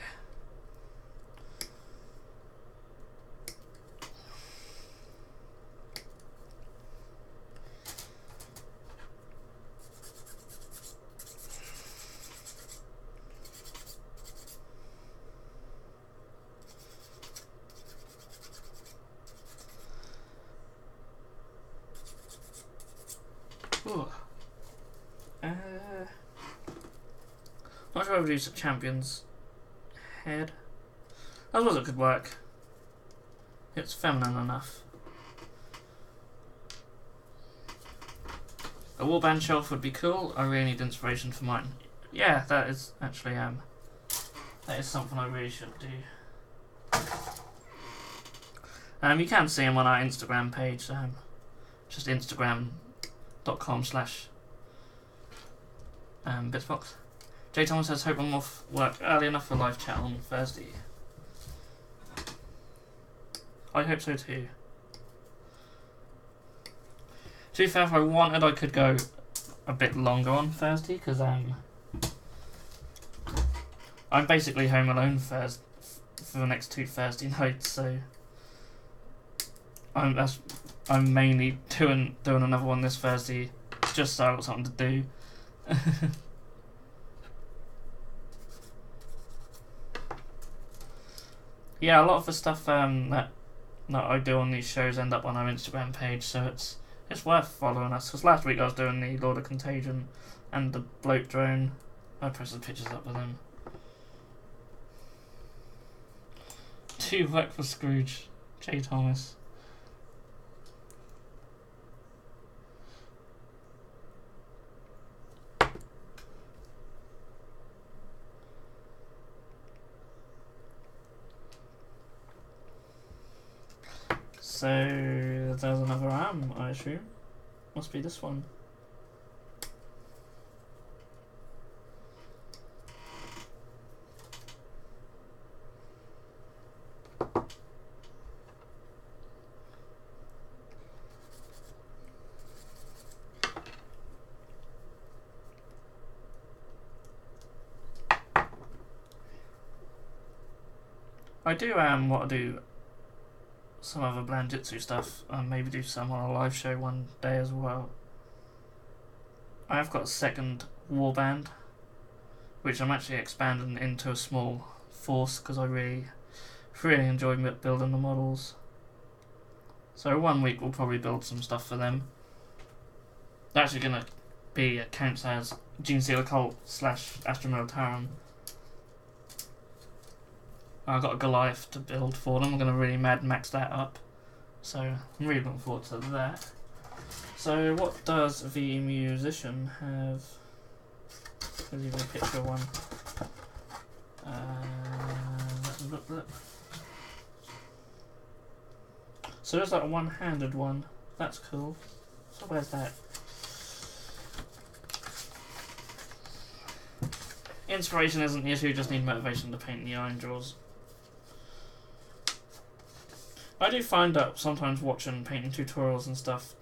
Not sure if I would use the champion's head. I suppose it could work. It's feminine enough. A warband shelf would be cool. I really need inspiration for mine. Yeah, that is actually that is something I really should do. You can see them on our Instagram page. Just instagram.com/Bitzbox. J Thomas says, hope I'm off work early enough for live chat on Thursday. I hope so too. To be fair, if I wanted, I could go a bit longer on Thursday, because I'm basically home alone for the next 2 Thursday nights, so that's I'm mainly doing another one this Thursday, just so I've got something to do. Yeah, a lot of the stuff that I do on these shows end up on our Instagram page, so it's worth following us. Because last week I was doing the Lord of Contagion and the bloat drone. I posted pictures up with them. Do you work for Scrooge? J. Thomas. So there's another arm, I assume. Must be this one. I do want to do some other Blandjitsu stuff, and maybe do some on a live show one day as well. I have got a second warband, which I'm actually expanding into a small force because I really enjoy building the models. So 1 week we'll probably build some stuff for them. They're actually going to be counts as Genestealer Cult / Astra Militarum. I've got a Goliath to build for them. I'm going to really Mad Max that up. So I'm really looking forward to that. So what does the musician have? There's even a picture of one. Look. So there's like a one-handed one. That's cool. So where's that? Inspiration isn't the issue, just need motivation to paint the iron draws. I do find that sometimes watching painting tutorials and stuff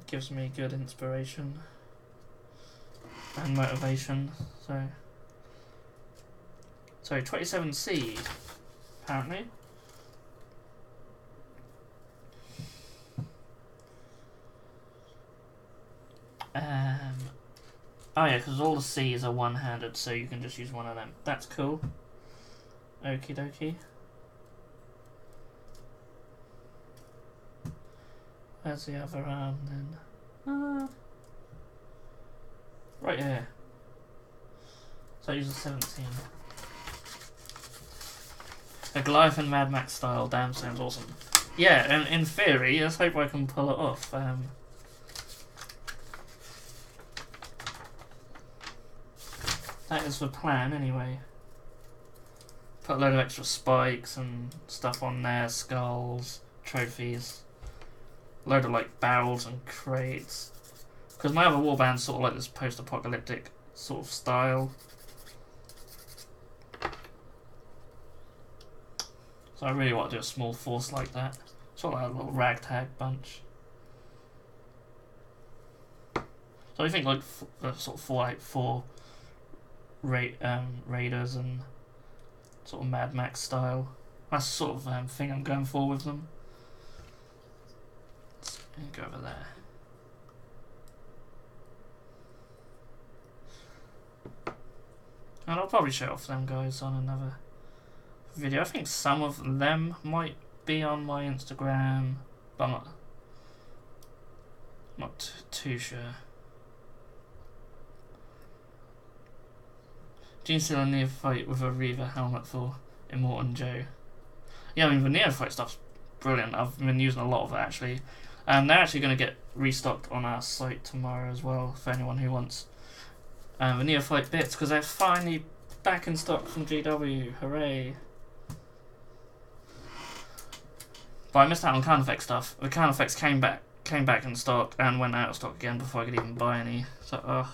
gives me good inspiration and motivation. So 27 seed, apparently. Oh yeah, because all the C's are one-handed, so you can just use one of them. That's cool. Okie dokie. Where's the other arm then? Right here. So I use a 17. A Goliath and Mad Max style, damn, sounds awesome. Yeah, and in theory, let's hope I can pull it off. That is the plan anyway. Put a load of extra spikes and stuff on there, skulls, trophies. Load of like barrels and crates, because my other warband's sort of like this post-apocalyptic sort of style. So I really want to do a small force like that, sort of like a little ragtag bunch. So I think like sort of 484 raiders and sort of Mad Max style. That's the sort of thing I'm going for with them. Go over there. And I'll probably show off them guys on another video. I think some of them might be on my Instagram, but I'm not too sure. Genestealer Neophyte with a Reaver helmet for Immortan Joe. Yeah, I mean the Neophyte stuff's brilliant. I've been using a lot of it actually. They're actually going to get restocked on our site tomorrow as well, for anyone who wants the Neophyte bits, because they're finally back in stock from GW. Hooray! But I missed out on Carnifex stuff. The Carnifex came back in stock and went out of stock again before I could even buy any. So, ugh,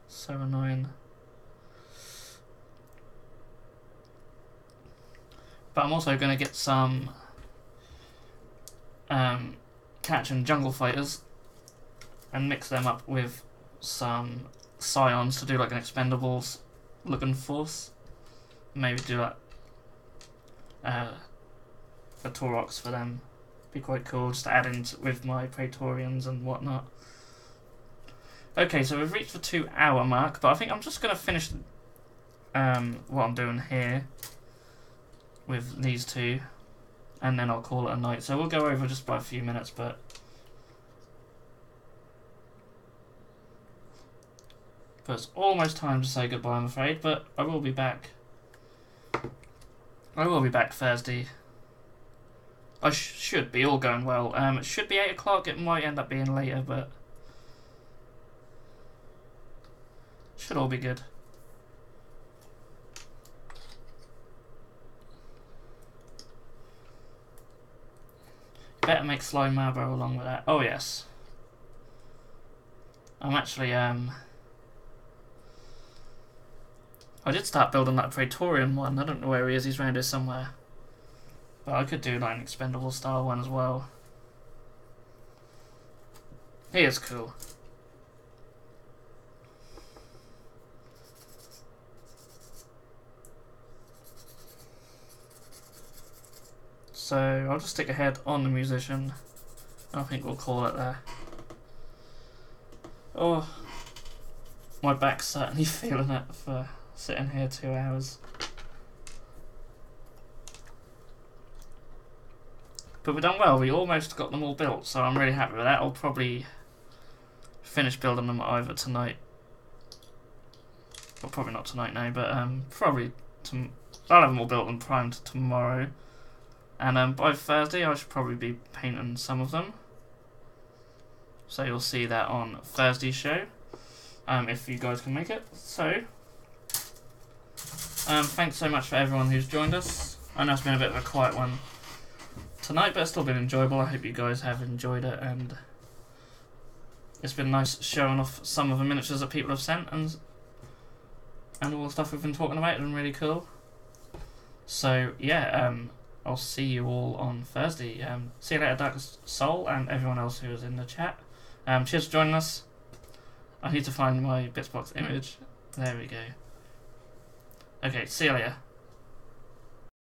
so annoying. But I'm also going to get some Catch and Jungle Fighters and mix them up with some Scions to do like an Expendables looking force. Maybe do like a Taurox for them Be quite cool just to add in with my Praetorians and whatnot. Okay, so we've reached the 2-hour mark, but I think I'm just going to finish what I'm doing here with these two, and then I'll call it a night. So we'll go over just by a few minutes, but it's almost time to say goodbye, I'm afraid, but I will be back. I will be back Thursday. I should be all going well. It should be 8 o'clock. It might end up being later, but should all be good. Better make slime Marlboro along with that. Oh yes. I'm actually I did start building that Praetorian one. I don't know where he is. He's around here somewhere. But I could do like an expendable style one as well. He is cool. So I'll just stick a head on the musician. I think we'll call it there. Oh, my back's certainly feeling it for sitting here 2 hours. But we've done well. We almost got them all built, so I'm really happy with that. I'll probably finish building them either tonight. Well, probably not tonight now, but probably I'll have them all built and primed tomorrow. And by Thursday, I should probably be painting some of them. So you'll see that on Thursday's show, if you guys can make it. So, thanks so much for everyone who's joined us. I know it's been a bit of a quiet one tonight, but it's still been enjoyable. I hope you guys have enjoyed it, and it's been nice showing off some of the miniatures that people have sent, and all the stuff we've been talking about. It's been really cool. So yeah, I'll see you all on Thursday. See you later, Darkest Soul, and everyone else who was in the chat. Cheers for joining us. I need to find my Bitzbox image. There we go. Okay, see you later.